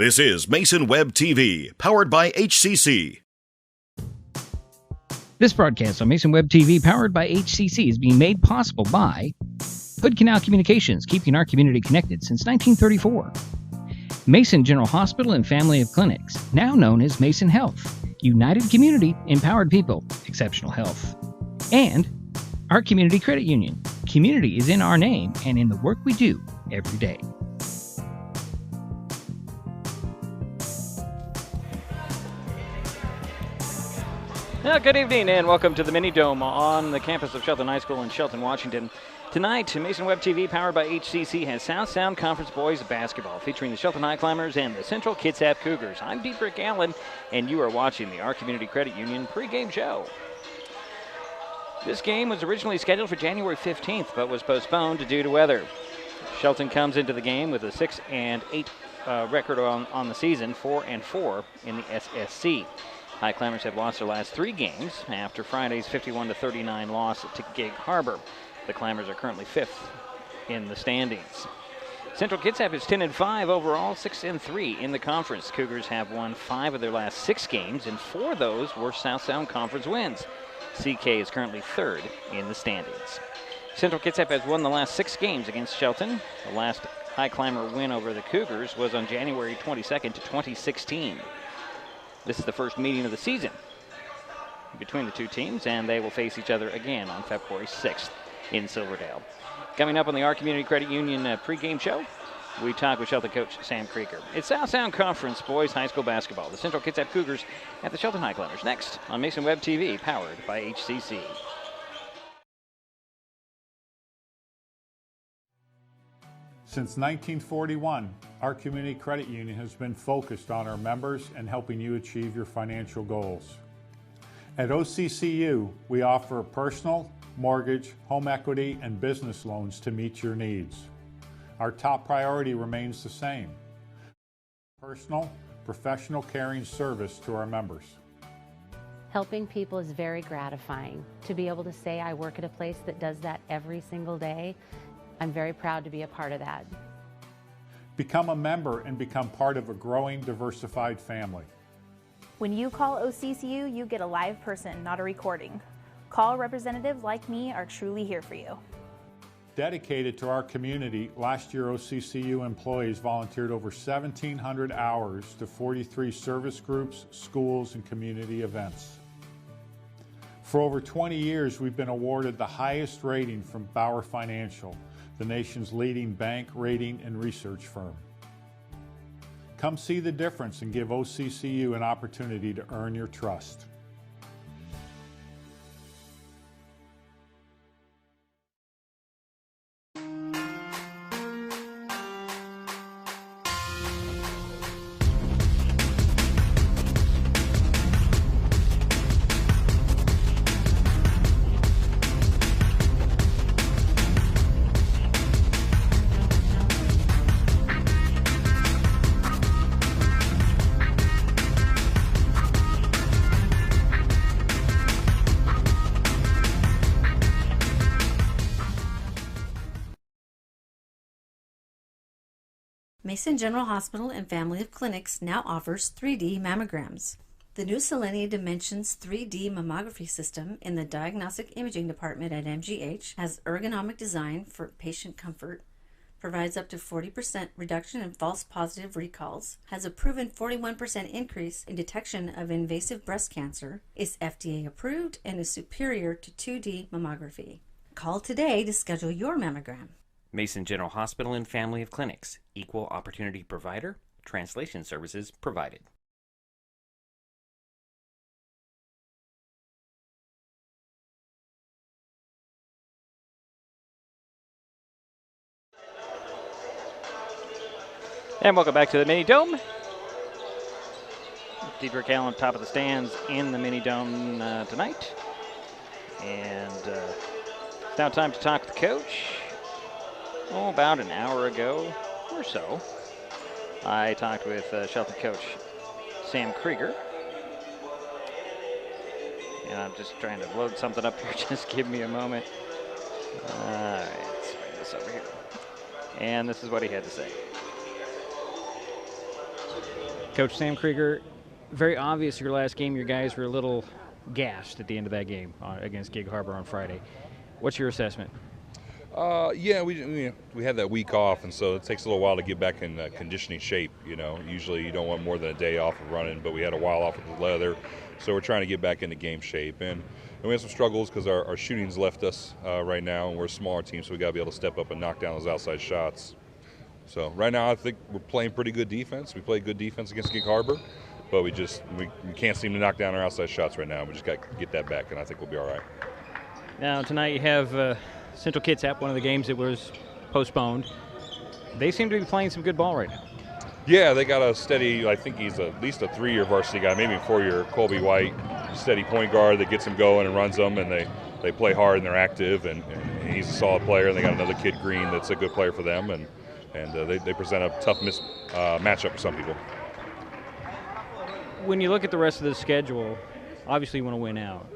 This is Mason Web TV, powered by HCC. This broadcast on Mason Web TV, powered by HCC, is being made possible by HoodCanal COMMUNICATIONS, keeping our community connected since 1934. Mason General Hospital and Family of Clinics, now known as Mason Health. United community, empowered people, exceptional health. And our community credit union. Community is in our name and in the work we do every day. Well, good evening and welcome to the Mini Dome on the campus of Shelton High School in Shelton, Washington. Tonight, Mason Web TV, powered by HCC, has South Sound Conference Boys Basketball featuring the Shelton Highclimbers and the Central Kitsap Cougars. I'm Dietrich Allen, and you are watching the Our Community Credit Union pregame show. This game was originally scheduled for January 15th, but was postponed due to weather. Shelton comes into the game with a 6-8 record on the season, 4-4 in the SSC. Highclimbers have lost their last 3 games after Friday's 51-39 loss to Gig Harbor. The Climbers are currently 5th in the standings. Central Kitsap is 10-5 overall, 6-3 in the conference. Cougars have won 5 of their last 6 games, and 4 of those were South Sound Conference wins. CK is currently 3rd in the standings. Central Kitsap has won the last 6 games against Shelton. The last Highclimber win over the Cougars was on January 22nd, 2016. This is the first meeting of the season between the two teams, and they will face each other again on February 6th in Silverdale. Coming up on the Our Community Credit Union pregame show, we talk with Shelton coach Sam Krieger. It's South Sound Conference Boys High School Basketball. The Central Kitsap Cougars at the Shelton Highclimbers. Next on Mason Web TV, powered by HCC. Since 1941, our community credit union has been focused on our members and helping you achieve your financial goals. At OCCU, we offer personal, mortgage, home equity, and business loans to meet your needs. Our top priority remains the same: personal, professional caring service to our members. Helping people is very gratifying. To be able to say I work at a place that does that every single day, I'm very proud to be a part of that. Become a member and become part of a growing, diversified family. When you call OCCU, you get a live person, not a recording. Call representatives like me are truly here for you. Dedicated to our community, last year OCCU employees volunteered over 1,700 hours to 43 service groups, schools, and community events. For over 20 years, we've been awarded the highest rating from Bauer Financial, the nation's leading bank, rating, and research firm. Come see the difference and give OCCU an opportunity to earn your trust. Mason General Hospital and Family of Clinics now offers 3D mammograms. The new Selenia Dimensions 3D mammography system in the Diagnostic Imaging Department at MGH has ergonomic design for patient comfort, provides up to 40% reduction in false positive recalls, has a proven 41% increase in detection of invasive breast cancer, is FDA approved, and is superior to 2D mammography. Call today to schedule your mammogram. Mason General Hospital and Family of Clinics, equal opportunity provider, translation services provided. And welcome back to the Mini Dome. Dietrich Allen, top of the stands in the Mini Dome tonight. And it's now time to talk with the coach. About an hour ago or so, I talked with Shelton coach Sam Krieger. And I'm just trying to load something up here. Just give me a moment. All right, let's bring this over here. And this is what he had to say. Coach Sam Krieger, very obvious your last game, your guys were a little gassed at the end of that game against Gig Harbor on Friday. What's your assessment? Yeah, we had that week off, and so it takes a little while to get back in conditioning shape. Usually you don't want more than a day off of running, but we had a while off with the leather, so we're trying to get back into game shape. And we have some struggles because our shooting's left us right now, and we're a smaller team, so we got to be able to step up and knock down those outside shots. So right now I think we're playing pretty good defense. We played good defense against Gig Harbor, but we can't seem to knock down our outside shots right now. We just got to get that back, and I think we'll be all right. Now tonight you have Central Kitsap, one of the games that was postponed. They seem to be playing some good ball right now. Yeah, they got a steady, I think he's at least a 3-year varsity guy, maybe a 4-year, Colby White, steady point guard that gets them going and runs them, and they play hard and they're active, and he's a solid player, and they got another kid, Green, that's a good player for them, and they present a tough matchup for some people. When you look at the rest of the schedule, obviously you want to win out,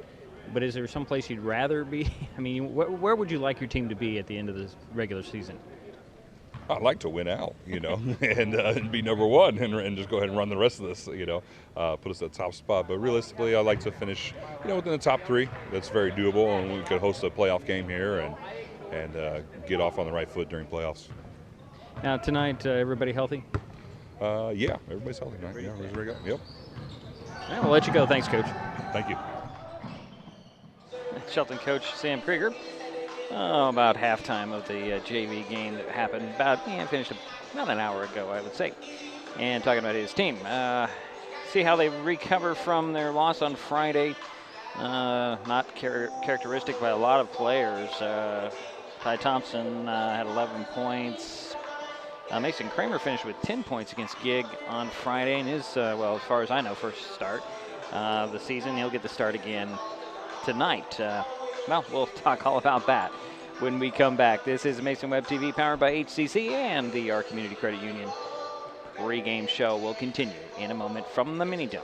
but is there some place you'd rather be? I mean, where would you like your team to be at the end of the regular season? I'd like to win out, and be number one and just go ahead and run the rest of this, put us at the top spot. But realistically, I'd like to finish, within the top 3. That's very doable, and we could host a playoff game here and get off on the right foot during playoffs. Now tonight, everybody healthy? Yeah, everybody's healthy tonight. Yeah, everybody's ready to go. Yep. All right, we'll let you go. Thanks, Coach. Thank you. Shelton coach Sam Krieger. About halftime of the JV game that happened finished about an hour ago, I would say. And talking about his team. See how they recover from their loss on Friday. Not characteristic by a lot of players. Ty Thompson had 11 points. Mason Kramer finished with 10 points against Gig on Friday, and his, as far as I know, first start of the season. He'll get the start again tonight. We'll talk all about that when we come back. This is Mason Web TV, powered by HCC and the Our Community Credit Union. Pre-game show will continue in a moment from the Mini Dome.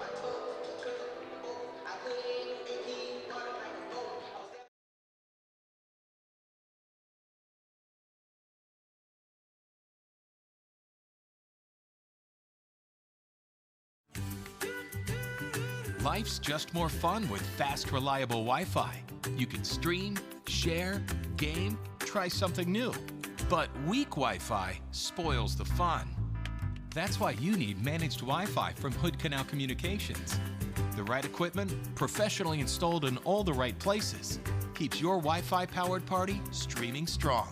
Life's just more fun with fast, reliable Wi-Fi. You can stream, share, game, try something new. But weak Wi-Fi spoils the fun. That's why you need managed Wi-Fi from HoodCanal COMMUNICATIONS. The right equipment, professionally installed in all the right places, keeps your Wi-Fi powered party streaming strong.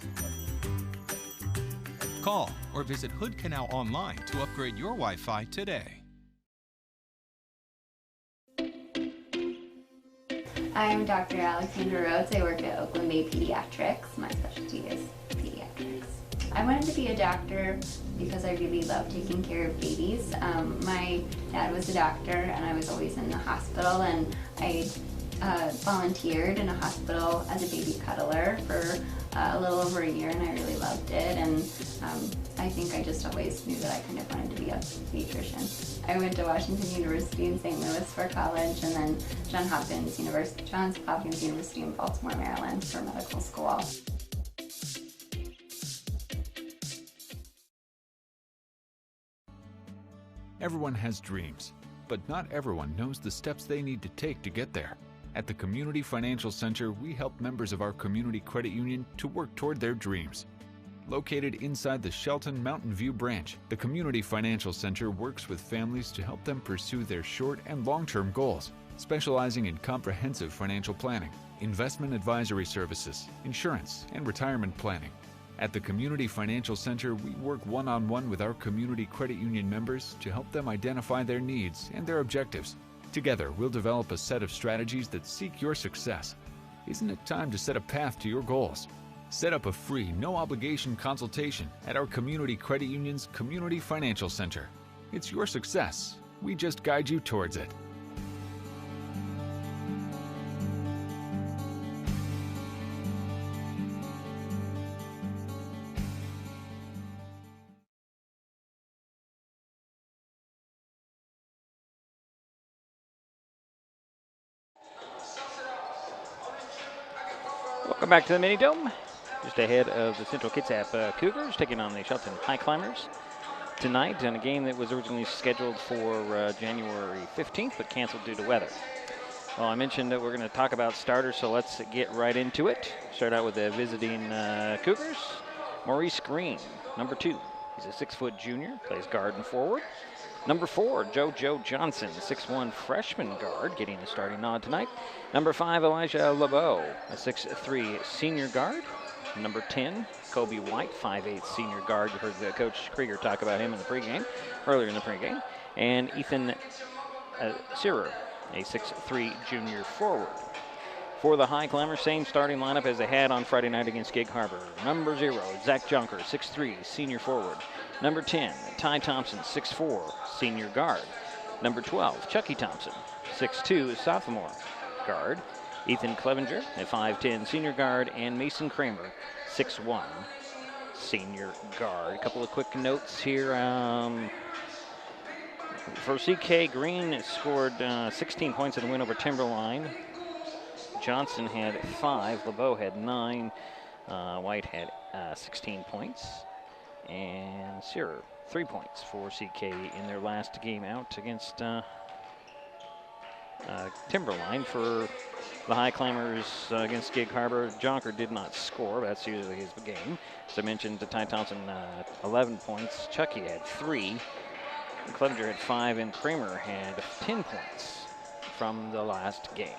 Call or visit HoodCanal online to upgrade your Wi-Fi today. I'm Dr. Alexandra Rhodes. I work at Oakland Bay Pediatrics. My specialty is pediatrics. I wanted to be a doctor because I really love taking care of babies. My dad was a doctor and I was always in the hospital, and I volunteered in a hospital as a baby cuddler for a little over a year, and I really loved it. And I think I just always knew that I kind of wanted to be a pediatrician. I went to Washington University in St. Louis for college, and then Johns Hopkins University in Baltimore, Maryland for medical school. Everyone has dreams, but not everyone knows the steps they need to take to get there. At the Community Financial Center, we help members of our community credit union to work toward their dreams. Located inside the Shelton Mountain View branch, the Community Financial Center works with families to help them pursue their short and long-term goals, specializing in comprehensive financial planning, investment advisory services, insurance, and retirement planning. At the Community Financial Center, we work one-on-one with our community credit union members to help them identify their needs and their objectives. Together, we'll develop a set of strategies that seek your success. Isn't it time to set a path to your goals? Set up a free, no-obligation consultation at our Community Credit Union's Community Financial Center. It's your success. We just guide you towards it. Welcome back to the Mini Dome. Just ahead of the Central Kitsap Cougars taking on the Shelton Highclimbers. tonight in a game that was originally scheduled for January 15th, but canceled due to weather. Well, I mentioned that we're going to talk about starters, so let's get right into it. Start out with the visiting Cougars. Maurice Green, number 2. He's a 6-foot junior, plays guard and forward. Number 4, JoJo Johnson, 6'1" freshman guard, getting a starting nod tonight. Number 5, Elijah LeBeau, a 6'3" senior guard. Number 10, Kobe White, 5'8" senior guard. You heard the Coach Krieger talk about him in the pregame, earlier in the pregame. And Ethan Searer, a 6'3" junior forward. For the Highclimbers, same starting lineup as they had on Friday night against Gig Harbor. Number 0, Zach Junker, 6'3", senior forward. Number 10, Ty Thompson, 6'4", senior guard. Number 12, Chucky Thompson, 6'2", sophomore guard. Ethan Clevenger, a 5'10", senior guard. And Mason Kramer, 6'1", senior guard. A couple of quick notes here. For CK, Green scored 16 points in the win over Timberline. Johnson had 5, LeBeau had 9, White had 16 points, and Searer 3 points for CK in their last game out against Timberline. For the Highclimbers against Gig Harbor, Jonker did not score. That's usually his game. As I mentioned, Ty Thompson 11 points, Chucky had 3, Clevenger had 5, and Kramer had 10 points from the last game.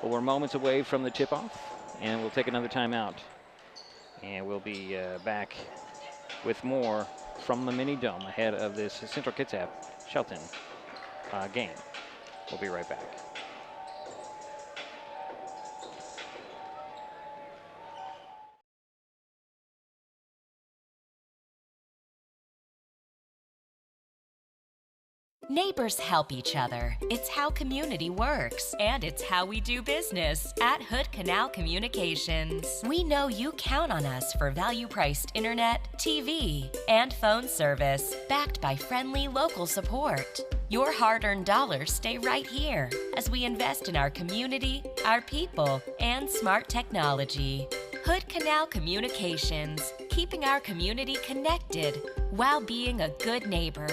Well, we're moments away from the tip-off, and we'll take another timeout. And we'll be back with more from the Mini Dome ahead of this Central Kitsap Shelton game. We'll be right back. Neighbors help each other. It's how community works, and it's how we do business at HoodCanal COMMUNICATIONS. We know you count on us for value-priced internet, TV, and phone service, backed by friendly local support. Your hard-earned dollars stay right here as we invest in our community, our people, and smart technology. HoodCanal COMMUNICATIONS, keeping our community connected while being a good neighbor.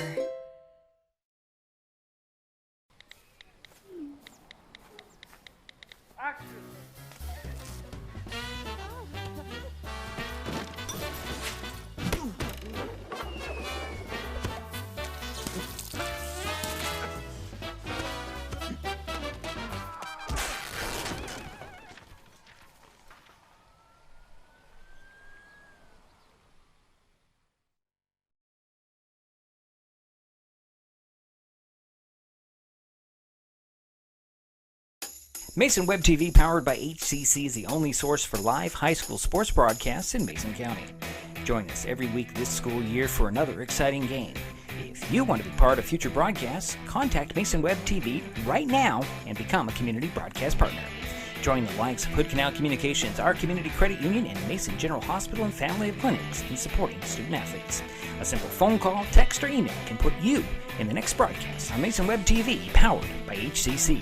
Mason Web TV, powered by HCC, is the only source for live high school sports broadcasts in Mason County. Join us every week this school year for another exciting game. If you want to be part of future broadcasts, contact Mason Web TV right now and become a community broadcast partner. Join the likes of HoodCanal COMMUNICATIONS, our community credit union, and Mason General Hospital and Family of Clinics in supporting student athletes. A simple phone call, text, or email can put you in the next broadcast on Mason Web TV, powered by HCC.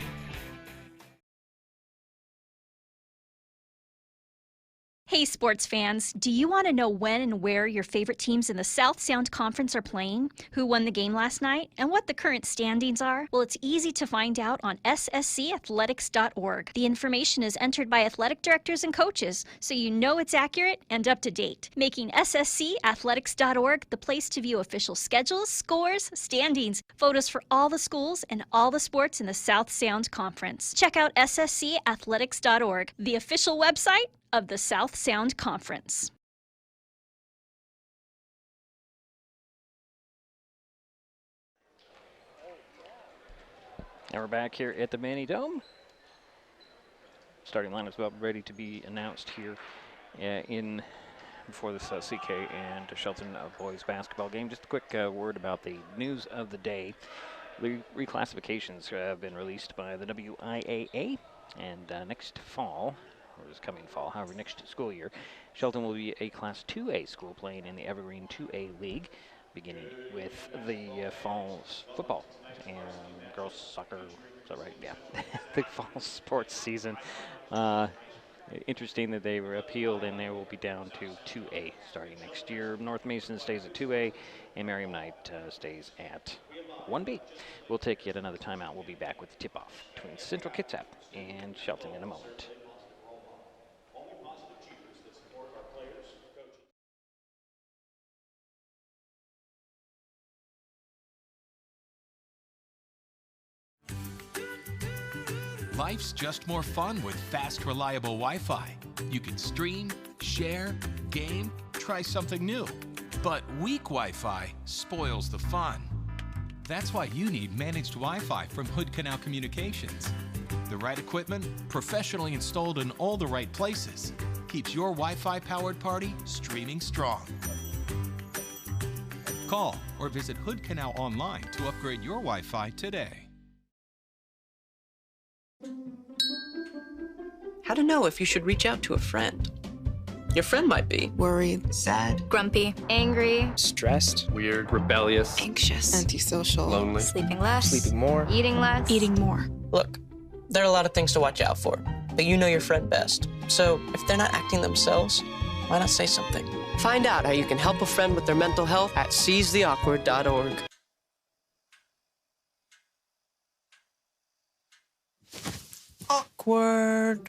Hey sports fans, do you want to know when and where your favorite teams in the South Sound Conference are playing, who won the game last night, and what the current standings are? Well, it's easy to find out on sscathletics.org. The information is entered by athletic directors and coaches, so you know it's accurate and up to date, making sscathletics.org the place to view official schedules, scores, standings, photos for all the schools and all the sports in the South Sound Conference. Check out sscathletics.org, the official website of the South Sound Conference. And we're back here at the Mini Dome. Starting lineup's about ready to be announced here before this CK and Shelton boys basketball game. Just a quick word about the news of the day. The reclassifications have been released by the WIAA, and next fall, or this coming fall, however, next school year, Shelton will be a Class 2A school playing in the Evergreen 2A League, beginning with the fall football and girls soccer. Is that right? Yeah. The fall sports season Interesting that they were appealed and they will be down to 2A starting next year. North Mason stays at 2A and Merriam Knight stays at 1B. We'll take yet another timeout. We'll be back with the tip-off between Central Kitsap and Shelton in a moment. Life's just more fun with fast, reliable Wi-Fi. You can stream, share, game, try something new. But weak Wi-Fi spoils the fun. That's why you need managed Wi-Fi from HoodCanal COMMUNICATIONS. The right equipment, professionally installed in all the right places, keeps your Wi-Fi powered party streaming strong. Call or visit HoodCanal online to upgrade your Wi-Fi today. How to know if you should reach out to a friend. Your friend might be worried, sad, Grumpy, angry, stressed, weird, rebellious, anxious, antisocial, lonely, sleeping less, sleeping more, eating less, eating more. Look, there are a lot of things to watch out for, but you know your friend best. So if they're not acting themselves, why not say something? Find out how you can help a friend with their mental health at seizetheawkward.org. Awkward.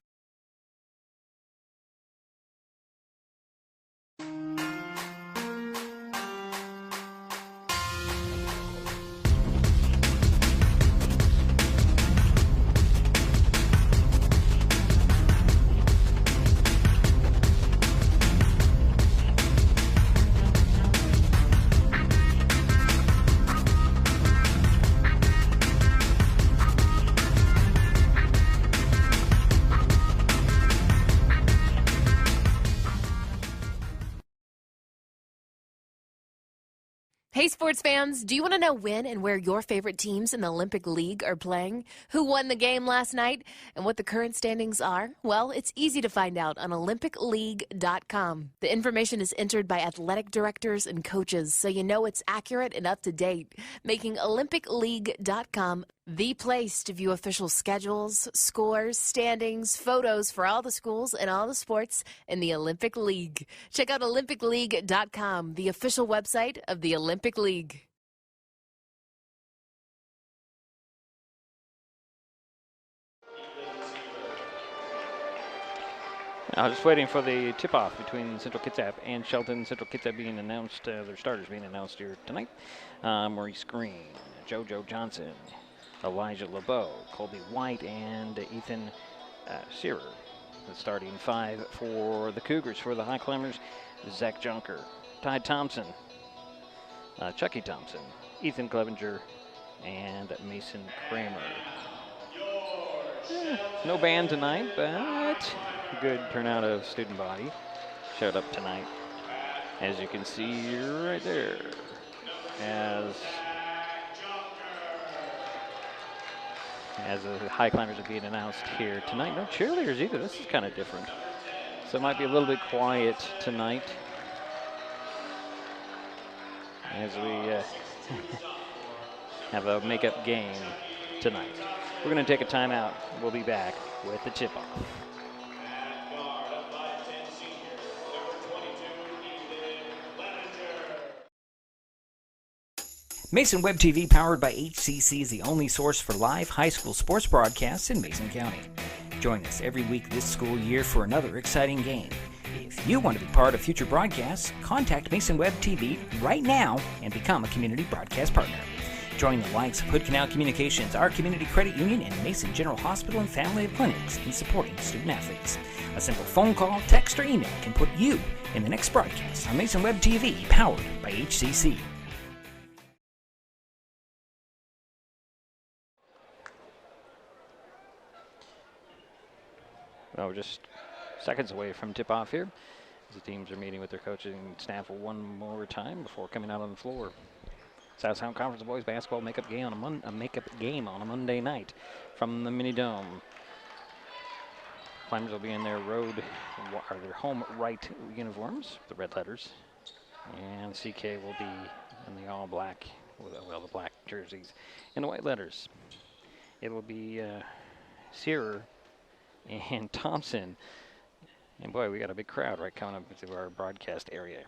Hey sports fans, do you want to know when and where your favorite teams in the Olympic League are playing? Who won the game last night? And what the current standings are? Well, it's easy to find out on OlympicLeague.com. The information is entered by athletic directors and coaches, so you know it's accurate and up to date, making OlympicLeague.com the place to view official schedules, scores, standings, photos for all the schools and all the sports in the Olympic League. Check out OlympicLeague.com, the official website of the Olympic League. I was just waiting for the tip-off between Central Kitsap and Shelton. Central Kitsap being announced, their starters being announced here tonight. Maurice Green, JoJo Johnson, Elijah LeBeau, Colby White, and Ethan Searer. The starting five for the Cougars. For the Highclimbers, Zach Junker, Ty Thompson, Chucky Thompson, Ethan Clevenger, and Mason Kramer. No band tonight, but good turnout of student body showed up tonight, as you can see right there, as the Highclimbers are being announced here tonight. No cheerleaders either. This is kind of different. So it might be a little bit quiet tonight as we have a makeup game tonight. We're going to take a timeout. We'll be back with the tip-off. Mason Web TV, powered by HCC, is the only source for live high school sports broadcasts in Mason County. Join us every week this school year for another exciting game. If you want to be part of future broadcasts, contact Mason Web TV right now and become a community broadcast partner. Join the likes of HoodCanal Communications, our community credit union, and Mason General Hospital and Family of Clinics in supporting student athletes. A simple phone call, text, or email can put you in the next broadcast on Mason Web TV, powered by HCC. Well, we're just seconds away from tip-off here, as the teams are meeting with their coaching staff one more time before coming out on the floor. South Sound Conference boys basketball makeup game on a Monday night from the Mini Dome. Climbers will be in their their home right uniforms, the red letters, and CK will be in the all black, well, the black jerseys, and the white letters. It will be Searer and Thompson And boy, we got a big crowd right coming up into our broadcast area.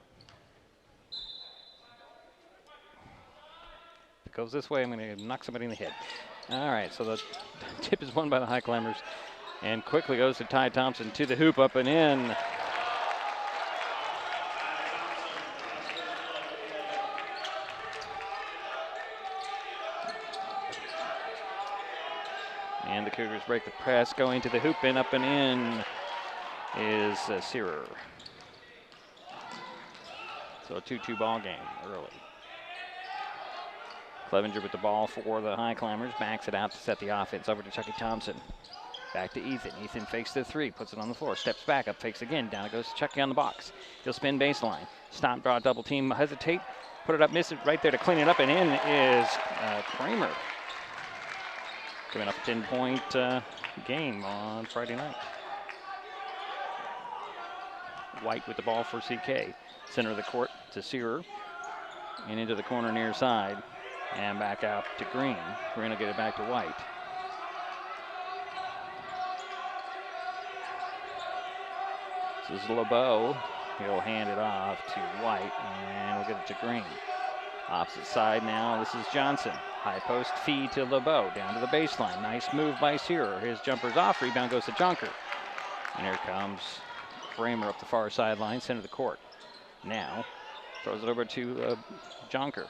If it goes this way, I'm going to knock somebody in the head. All right, so the tip is won by the Highclimbers. And quickly goes to Ty Thompson to the hoop, up and in. And the Cougars break the press, going to the hoop, and up and in is Searer. So a 2-2 ball game early. Clevenger with the ball for the Highclimbers, backs it out to set the offense over to Chucky Thompson. Back to Ethan. Ethan fakes the three, puts it on the floor, steps back up, fakes again. Down it goes to Chucky on the box. He'll spin baseline. Stop, draw, double team, hesitate, put it up, miss it right there to clean it up, and in is Kramer. Coming up a 10-point game on Friday night. White with the ball for CK. Center of the court to Searer. And into the corner near side. And back out to Green. Green will get it back to White. This is LeBeau. He'll hand it off to White, and we'll get it to Green. Opposite side now, this is Johnson. High post feed to LeBeau, down to the baseline. Nice move by Searer. His jumper's off, rebound goes to Jonker. And here comes Kramer up the far sideline, center of the court. Now, throws it over to Jonker.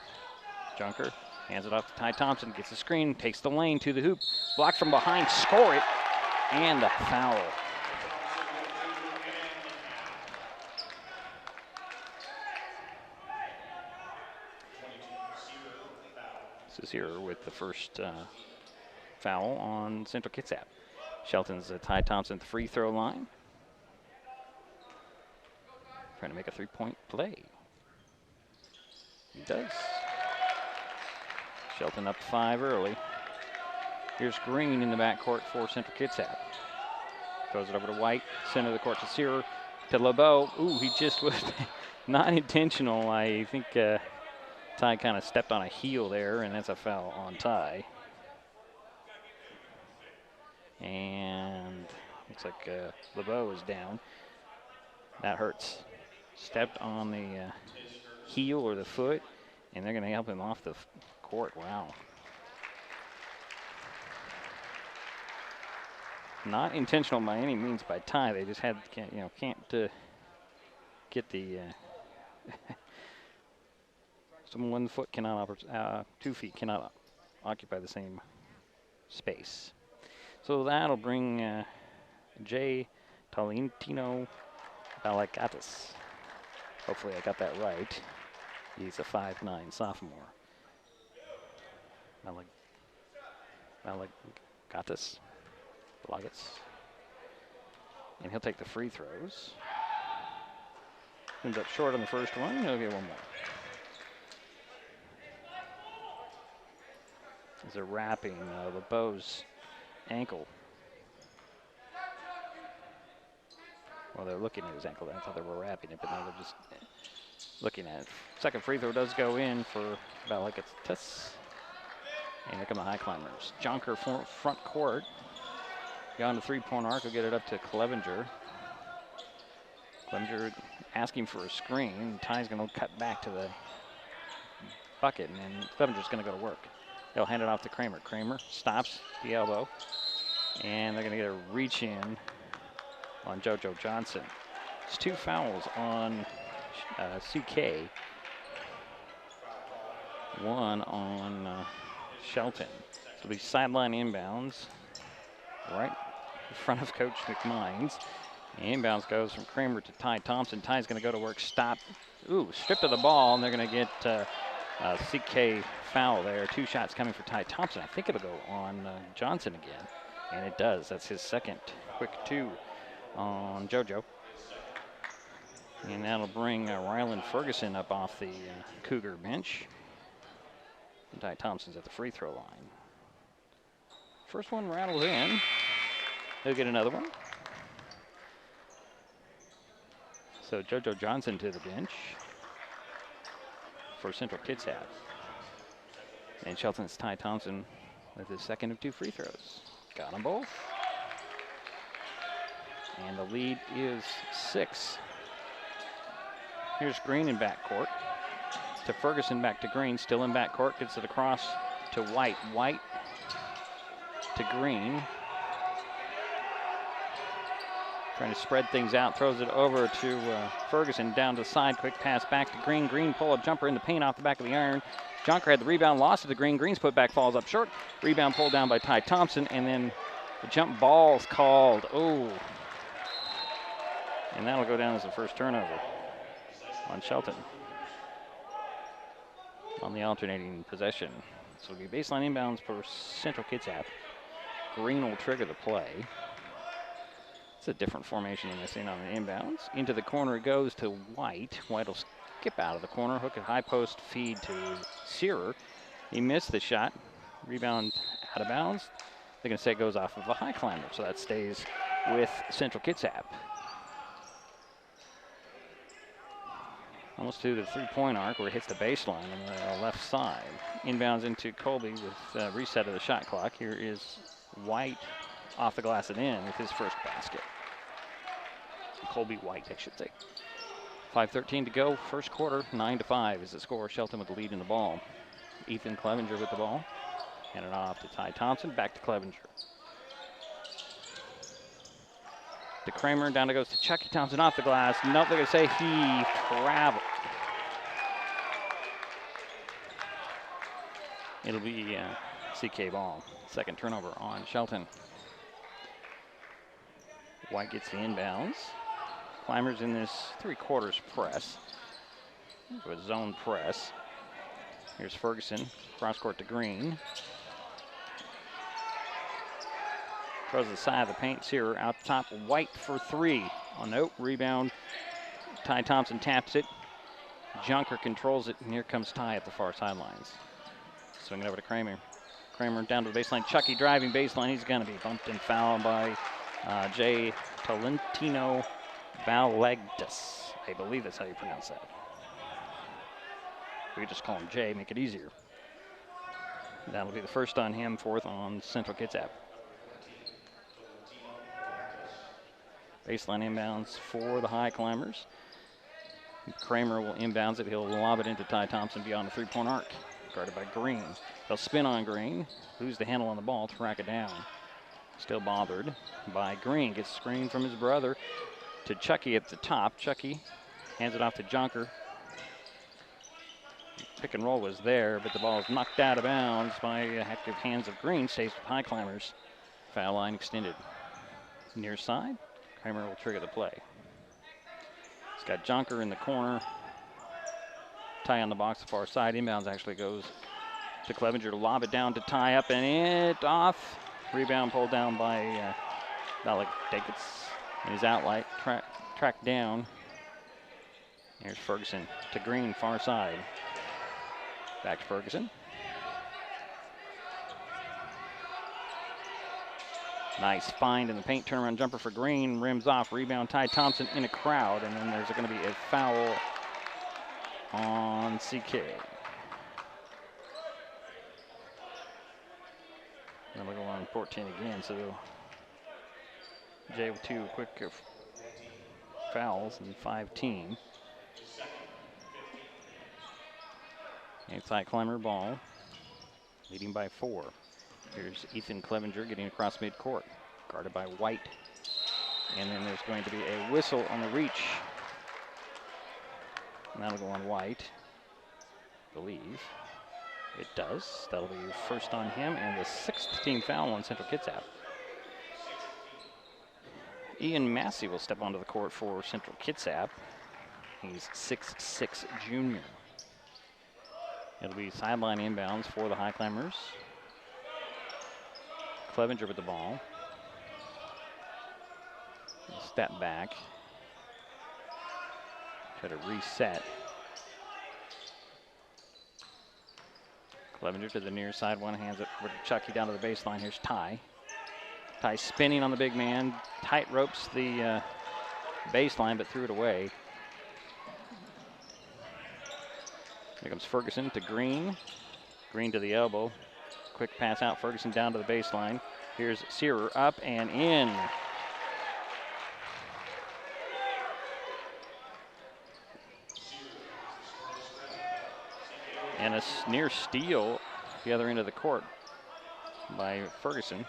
Jonker hands it off to Ty Thompson, gets the screen, takes the lane to the hoop, blocked from behind, score it, and the foul. This is here with the first foul on Central Kitsap. Shelton's Ty Thompson at the free throw line. Trying to make a three-point play. He does. Shelton up 5 early. Here's Green in the backcourt for Central Kitsap. Throws it over to White, center of the court to Searer, to LeBeau. Ooh, he just was not intentional. I think Ty kind of stepped on a heel there, and that's a foul on Ty. And looks like LeBeau is down. That hurts. Stepped on the heel or the foot, and they're going to help him off the court. Wow. Not intentional by any means by Ty. They just can't get the one foot cannot 2 feet cannot occupy the same space. So that'll bring Jay Tolentino Balagatis. Hopefully I got that right. He's a 5'9" sophomore. Balagatis. And he'll take the free throws. Ends up short on the first one. He'll get one more. As they're wrapping LeBeau's ankle. Well, they're looking at his ankle. I thought they were wrapping it, but now they're just looking at it. Second free throw does go in for Balagatis. And here come the Highclimbers. Jonker front court. Beyond the three-point arc, will get it up to Clevenger. Clevenger asking for a screen. Ty's going to cut back to the bucket, and then Clevenger's going to go to work. They'll hand it off to Kramer. Kramer stops the elbow, and they're going to get a reach in on JoJo Johnson. It's 2 fouls on CK. 1 on Shelton. So these sideline inbounds right in front of Coach McMines. The inbounds goes from Kramer to Ty Thompson. Ty's going to go to work, stop. Ooh, stripped of the ball, and they're going to get CK foul there. 2 shots coming for Ty Thompson. I think it'll go on Johnson again, and it does. That's his second quick 2 on JoJo. And that'll bring Rylan Ferguson up off the Cougar bench. And Ty Thompson's at the free throw line. First one rattles in. He'll get another one. So JoJo Johnson to the bench for Central Kitsap. And Shelton's Ty Thompson with his second of 2 free throws. Got them both. And the lead is 6. Here's Green in backcourt. To Ferguson, back to Green, still in backcourt, gets it across to White. White to Green. Trying to spread things out, throws it over to Ferguson, down to the side, quick pass back to Green. Green pull up jumper in the paint off the back of the iron. Jonker had the rebound, lost it to Green. Green's putback falls up short. Rebound pulled down by Ty Thompson, and then the jump ball's called. Oh. And that'll go down as the first turnover on Shelton on the alternating possession. So it'll be baseline inbounds for Central Kitsap. Green will trigger the play. It's a different formation than they've seen on the inbounds. Into the corner it goes to White. White will skip out of the corner, hook at high post, feed to Searer. He missed the shot. Rebound out of bounds. They're going to say it goes off of a Highclimber, so that stays with Central Kitsap. Almost to the three-point arc where it hits the baseline on the left side. Inbounds into Colby with reset of the shot clock. Here is White off the glass and in with his first basket. Colby White, I should say. 5:13 to go, first quarter, 9-5 is the score. Shelton with the lead in the ball. Ethan Clevenger with the ball. Hand it off to Ty Thompson, back to Clevenger. To Kramer, down it goes to Chucky Thompson off the glass. Nope, they're going to say he traveled. It'll be CK ball. Second turnover on Shelton. White gets the inbounds. Climbers in this three-quarters press. With zone press. Here's Ferguson, cross court to Green. Throws the side of the paint. Searer out top. White for three. Oh, nope. Rebound. Ty Thompson taps it. Junker controls it. And here comes Ty at the far sidelines. Swing it over to Kramer. Kramer down to the baseline. Chucky driving baseline. He's going to be bumped and fouled by Jay Tolentino Valegdas. I believe that's how you pronounce that. We just call him Jay, make it easier. That'll be the first on him, fourth on Central Kitsap. Baseline inbounds for the Highclimbers. Kramer will inbounds it. He'll lob it into Ty Thompson beyond the three-point arc. Guarded by Green. They'll spin on Green. Lose the handle on the ball, track it down. Still bothered by Green. Gets screened from his brother to Chucky at the top. Chucky hands it off to Jonker. Pick and roll was there, but the ball is knocked out of bounds by active hands of Green. Stays with Highclimbers. Foul line extended. Near side. Kramer will trigger the play. He's got Jonker in the corner. Ty on the box, the far side. Inbounds actually goes to Clevenger to lob it down to Ty up and it off. Rebound pulled down by Valegdas in his outlet. Tracked down. Here's Ferguson to Green, far side. Back to Ferguson. Nice find in the paint, turnaround jumper for Green, rims off, rebound Ty Thompson in a crowd, and then there's going to be a foul on CK. And we'll go on 14 again, so Jay with two quick fouls and 5-team. Inside Climber ball, leading by 4. Here's Ethan Clevenger getting across midcourt, guarded by White. And then there's going to be a whistle on the reach. And that'll go on White, I believe. It does. That'll be first on him and the 6th team foul on Central Kitsap. Ian Massey will step onto the court for Central Kitsap. He's 6'6" junior. It'll be sideline inbounds for the Highclimbers. Clevenger with the ball. Step back. Try to reset. Clevenger to the near side, one hands it with Chucky down to the baseline. Here's Ty. Ty spinning on the big man. Tight ropes the baseline, but threw it away. Here comes Ferguson to Green. Green to the elbow. Quick pass out, Ferguson down to the baseline. Here's Searer up and in. And a near steal the other end of the court by Ferguson.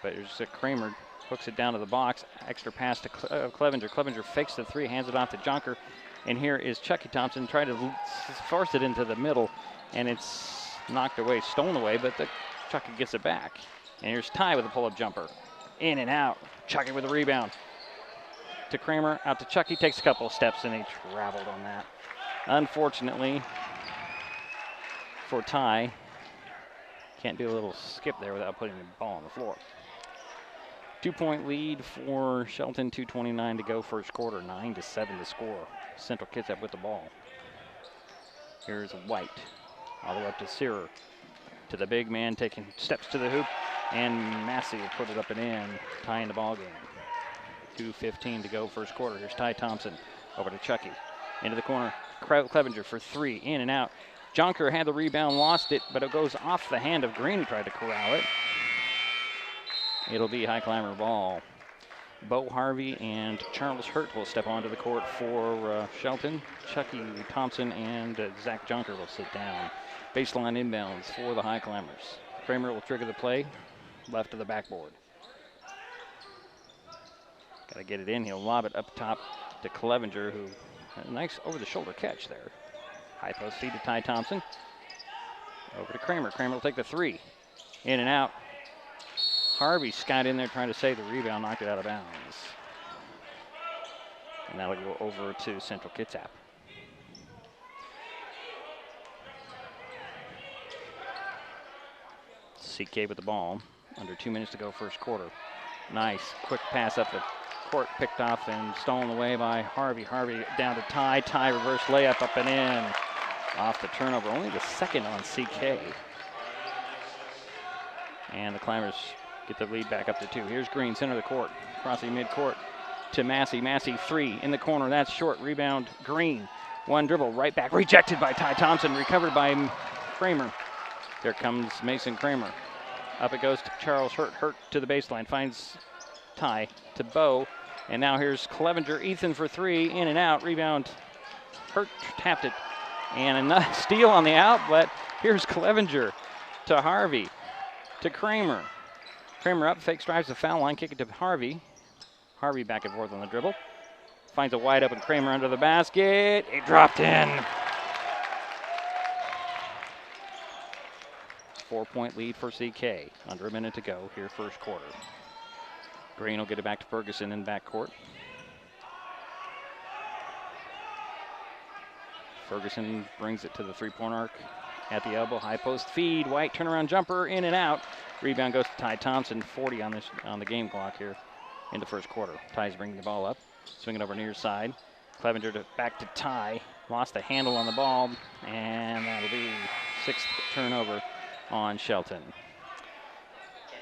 But there's a Kramer, hooks it down to the box. Extra pass to Clevenger. Clevenger fakes the three, hands it off to Jonker. And here is Chucky Thompson trying to force it into the middle. And it's knocked away, stolen away, but Chucky gets it back. And here's Ty with a pull-up jumper. In and out. Chucky with a rebound. To Kramer, out to Chucky, takes a couple of steps, and he traveled on that. Unfortunately for Ty, can't do a little skip there without putting the ball on the floor. 2-point lead for Shelton, 2:29 to go first quarter, 9-7 to score. Central Kitsap with the ball. Here's White, all the way up to Searer. To the big man, taking steps to the hoop, and Massey will put it up and in, tying the ball game. 2:15 to go first quarter. Here's Ty Thompson over to Chucky. Into the corner, Clevenger for three, in and out. Jonker had the rebound, lost it, but it goes off the hand of Green, who tried to corral it. It'll be Highclimber ball. Bo Harvey and Charles Hurt will step onto the court for Shelton. Chucky Thompson and Zach Jonker will sit down. Baseline inbounds for the Highclimbers. Kramer will trigger the play, left of the backboard. Got to get it in. He'll lob it up top to Clevenger, who had a nice over-the-shoulder catch there. High post feed to Ty Thompson. Over to Kramer. Kramer will take the three. In and out. Harvey got in there trying to save the rebound, knocked it out of bounds. And that'll go over to Central Kitsap. CK with the ball. Under 2 minutes to go first quarter. Nice quick pass up the court, picked off and stolen away by Harvey. Harvey down to Ty. Ty reverse layup up and in. Off the turnover, only the second on CK. And the Climbers get the lead back up to 2. Here's Green, center of the court, crossing midcourt to Massey. Massey, three in the corner. That's short. Rebound, Green. One dribble, right back. Rejected by Ty Thompson. Recovered by Kramer. There comes Mason Kramer. Up it goes to Charles Hurt. Hurt to the baseline. Finds Ty to Bo. And now here's Clevenger. Ethan for three. In and out. Rebound. Hurt tapped it. And another steal on the outlet. Here's Clevenger to Harvey. To Kramer. Kramer up, fakes, drives the foul line, kick it to Harvey. Harvey back and forth on the dribble. Finds a wide open Kramer under the basket. It dropped in. 4-point lead for CK. Under a minute to go here first quarter. Green will get it back to Ferguson in backcourt. Ferguson brings it to the three-point arc at the elbow. High post feed. White turnaround jumper in and out. Rebound goes to Ty Thompson. 40 on the game clock here in the first quarter. Ty's bringing the ball up. Swinging over near side. Clevenger back to Ty. Lost the handle on the ball. And that'll be sixth turnover on Shelton.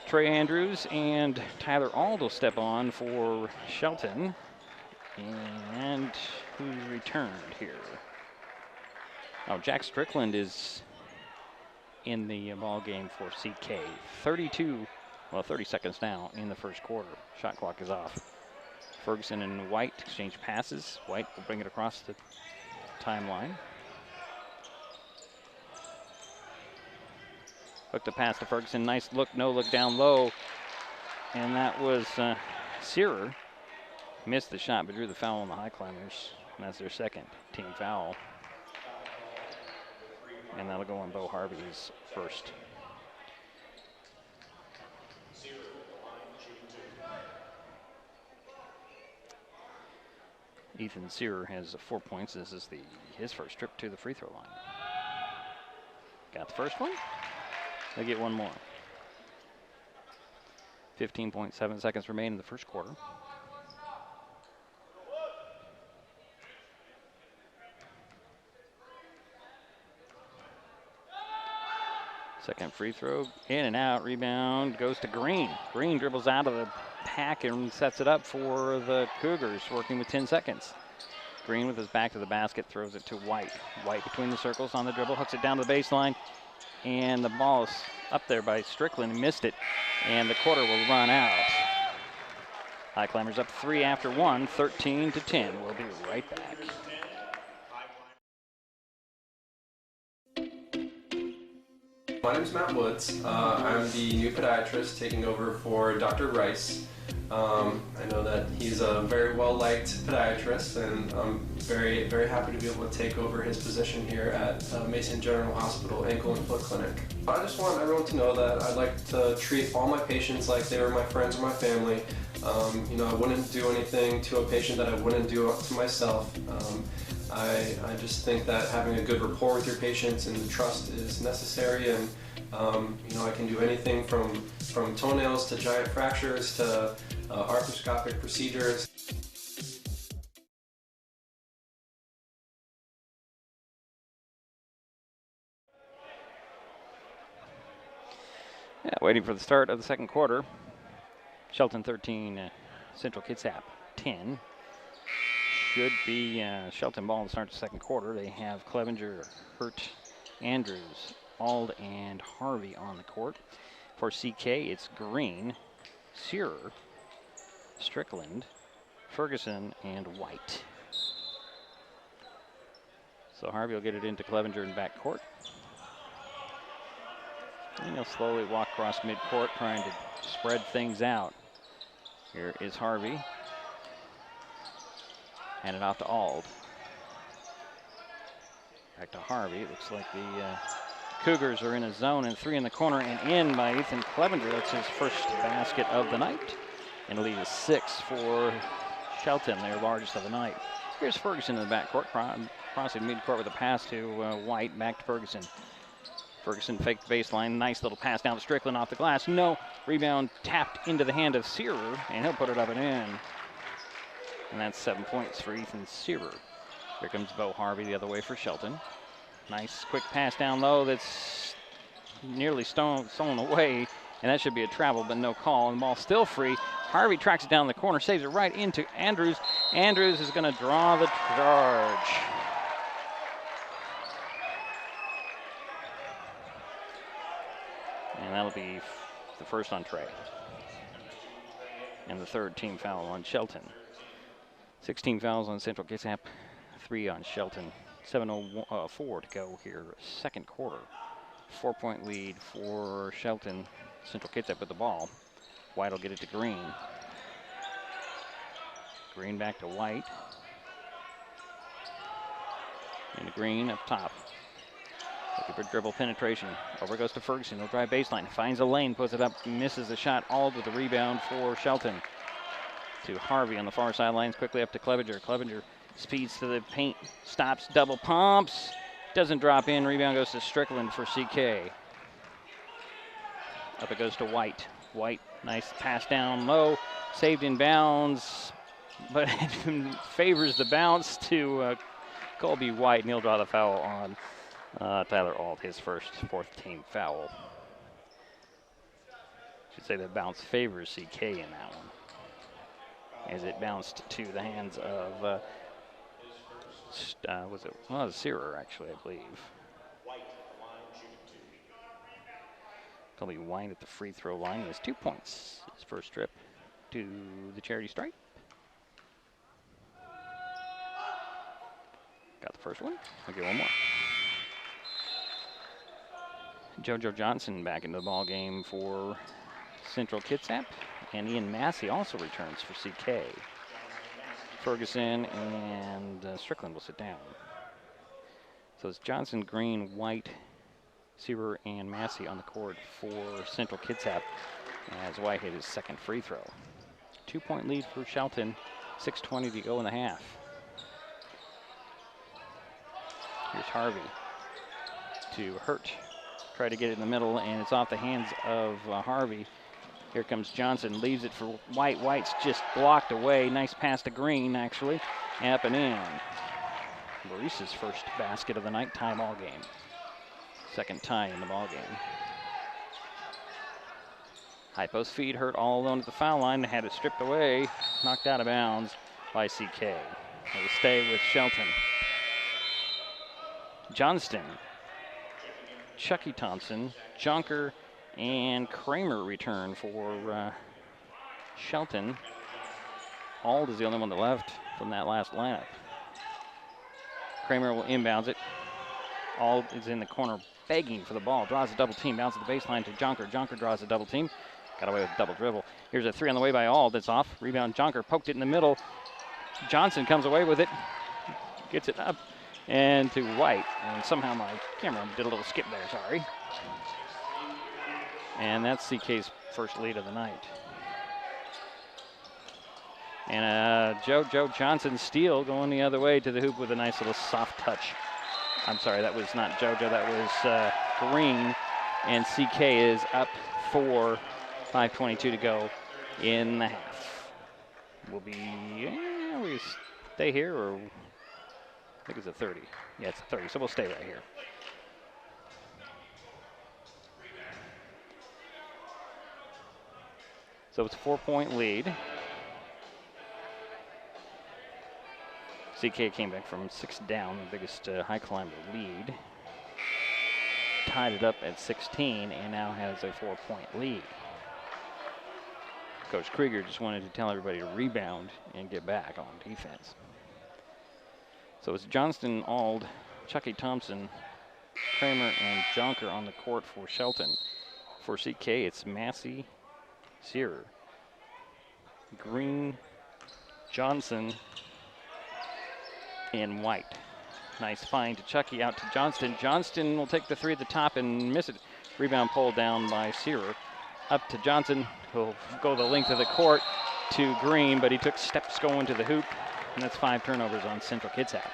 Trey Andrews and Tyler Auld will step on for Shelton. And who's returned here? Oh, Jack Strickland is in the ball game for CK. 30 seconds now in the first quarter. Shot clock is off. Ferguson and White exchange passes. White will bring it across the timeline. Hook the pass to Ferguson. Nice look, no look down low. And that was Searer. Missed the shot, but drew the foul on the Highclimbers. And that's their second team foul. And that'll go on Bo Harvey's first. Ethan Searer has 4 points. This is his first trip to the free throw line. Got the first one. They get one more. 15.7 seconds remain in the first quarter. Second free throw, in and out, rebound goes to Green. Green dribbles out of the pack and sets it up for the Cougars, working with 10 seconds. Green with his back to the basket, throws it to White. White between the circles on the dribble, hooks it down to the baseline, and the ball is up there by Strickland, missed it, and the quarter will run out. Highclimbers up 3 after 1, 13-10. We'll be right back. My name is Matt Woods. I'm the new podiatrist taking over for Dr. Rice. I know that he's a very well-liked podiatrist, and I'm very, very happy to be able to take over his position here at Mason General Hospital Ankle and Foot Clinic. I just want everyone to know that I'd like to treat all my patients like they were my friends or my family. You know, I wouldn't do anything to a patient that I wouldn't do to myself. I just think that having a good rapport with your patients and the trust is necessary, and you know, I can do anything from toenails to giant fractures to arthroscopic procedures. Yeah, waiting for the start of the second quarter. Shelton 13, Central Kitsap 10. Should be Shelton ball to start the second quarter. They have Clevenger, Hurt, Andrews, Ald, and Harvey on the court. For CK, it's Green, Searer, Strickland, Ferguson, and White. So Harvey will get it into Clevenger in backcourt. And he'll slowly walk across midcourt, trying to spread things out. Here is Harvey. Hand it off to Ald. Back to Harvey. It looks like the Cougars are in a zone, and 3 in the corner and in by Ethan Clevenger. That's his first basket of the night. And the lead is 6 for Shelton, their largest of the night. Here's Ferguson in the backcourt, crossing midcourt with a pass to White, back to Ferguson. Ferguson faked the baseline. Nice little pass down to Strickland off the glass. No. Rebound tapped into the hand of Searer, and he'll put it up and in. And that's 7 points for Ethan Searer. Here comes Bo Harvey the other way for Shelton. Nice quick pass down low that's nearly stolen away, and that should be a travel, but no call. And the ball's still free. Harvey tracks it down the corner, saves it right into Andrews. Andrews is going to draw the charge. And that'll be the first on Trey. And the third team foul on Shelton. 16 fouls on Central Kitsap, 3 on Shelton. 7:04 to go here, second quarter. 4-point lead for Shelton. Central Kitsap with the ball. White will get it to Green. Green back to White. And Green up top. Looking for dribble penetration. Over goes to Ferguson. He'll drive baseline. Finds a lane, puts it up, misses the shot. Ald with the rebound for Shelton. To Harvey on the far sidelines. Quickly up to Clevenger. Clevenger speeds to the paint. Stops, double pumps. Doesn't drop in. Rebound goes to Strickland for CK. Up it goes to White. White, nice pass down low. Saved in bounds, but it favors the bounce to Colby White, and he'll draw the foul on Tyler Ald, his fourth team foul. Should say the bounce favors CK in that one, as it bounced to the hands of was it Searer, actually, I believe. Colby White at the free throw line. He has 2 points. His first trip to the charity stripe. Got the first one. I'll get one more. JoJo Johnson back into the ball game for Central Kitsap, and Ian Massey also returns for CK. Ferguson and Strickland will sit down. So it's Johnson, Green, White, Searer, and Massey on the court for Central Kitsap as White hit his second free throw. 2-point lead for Shelton, 6:20 to go in the half. Here's Harvey to Hurt. Try to get it in the middle, and it's off the hands of Harvey. Here comes Johnson, leaves it for White. White's just blocked away. Nice pass to Green, actually, up and in. Maurice's first basket of the night, tie ball game. Second tie in the ball game. High post feed, Hurt all alone at the foul line. They had it stripped away, knocked out of bounds by CK. They will stay with Shelton. Johnston, Chucky Thompson, Jonker, and Kramer return for Shelton. Ald is the only one that left from that last lineup. Kramer will inbounds it. Ald is in the corner begging for the ball. Draws a double team. Bounces the baseline to Jonker. Jonker draws a double team. Got away with a double dribble. Here's a 3 on the way by Ald. That's off. Rebound. Jonker poked it in the middle. Johnson comes away with it. Gets it up and to White. And somehow my camera did a little skip there. Sorry. And that's CK's first lead of the night. And JoJo Johnson steal going the other way to the hoop with a nice little soft touch. I'm sorry, that was not JoJo, that was Green. And CK is up 4, 5:22 to go in the half. We'll be, we stay here, or I think it's a 30. Yeah, it's a 30, so we'll stay right here. So it's a 4-point lead. CK came back from 6 down, the biggest high climber lead. Tied it up at 16 and now has a 4-point lead. Coach Krieger just wanted to tell everybody to rebound and get back on defense. So it's Johnston, Ald, Chucky Thompson, Kramer, and Jonker on the court for Shelton. For CK, it's Massey, Searer, Green, Johnson, and White. Nice find to Chucky, out to Johnston. Johnston will take the 3 at the top and miss it. Rebound pulled down by Searer. Up to Johnson, who'll go the length of the court to Green, but he took steps going to the hoop, and that's 5 turnovers on Central Kitsap.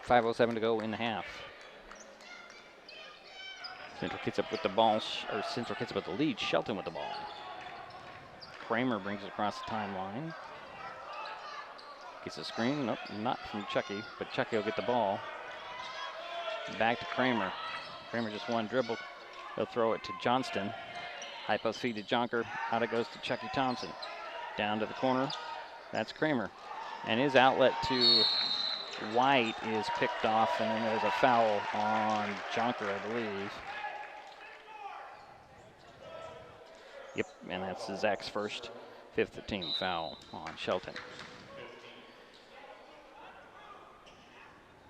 5:07 to go in the half. Central Kitsap with the ball, or Central Kitsap with the lead. Shelton with the ball. Kramer brings it across the timeline. Gets a screen, nope, not from Chucky, but Chucky will get the ball. Back to Kramer. Kramer just one dribble. He'll throw it to Johnston. High post feed to Jonker. Out it goes to Chucky Thompson. Down to the corner. That's Kramer. And his outlet to White is picked off, and then there's a foul on Jonker, I believe. Yep, and that's Zach's first, 5th team foul on Shelton.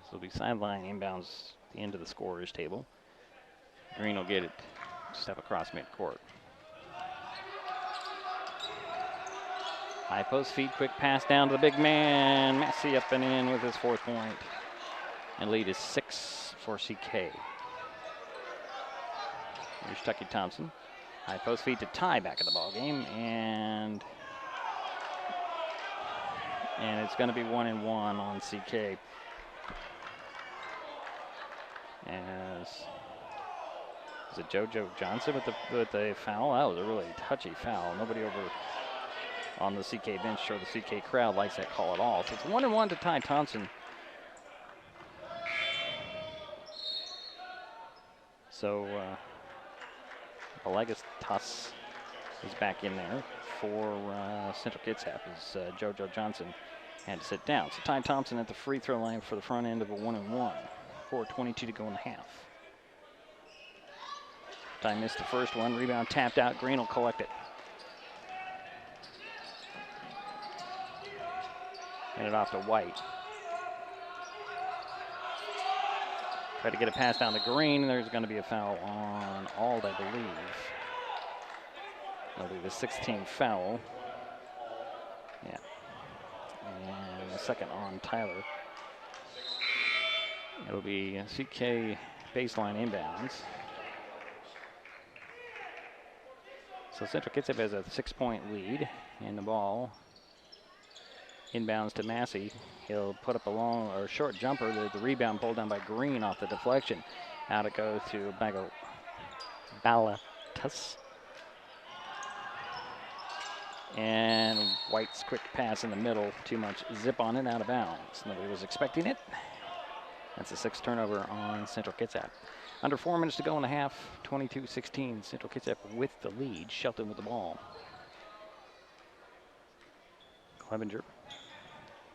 So it'll be sideline inbounds at the end of the scorer's table. Green will get it, step across midcourt. High post feed, quick pass down to the big man. Massey up and in with his 4th point. And lead is 6 for CK. Here's Chucky Thompson. High post feed to Ty back in the ball game, and it's going to be 1-1 on CK. Is it JoJo Johnson with the foul? That was a really touchy foul. Nobody over on the CK bench or the CK crowd likes that call at all. So it's 1-1 to Ty Thompson. So Allegas Tuss is back in there for Central Kitsap as JoJo Johnson had to sit down. So Ty Thompson at the free throw line for the front end of a 1-1. 4:22 to go in the half. Ty missed the first one. Rebound tapped out. Green will collect it. Hand it off to White. Try to get a pass down to Green. There's going to be a foul on Ald, I believe. That'll be the 16th foul. Yeah. And the second on Tyler. It'll be CK baseline inbounds. So Central Kitsap has a 6-point lead in the ball. Inbounds to Massey. He'll put up a long or short jumper. The rebound pulled down by Green off the deflection. Out it goes to Balatus. And White's quick pass in the middle. Too much zip on it, out of bounds. Nobody was expecting it. That's a 6th turnover on Central Kitsap. Under 4 minutes to go in the half. 22-16. Central Kitsap with the lead. Shelton with the ball. Clevenger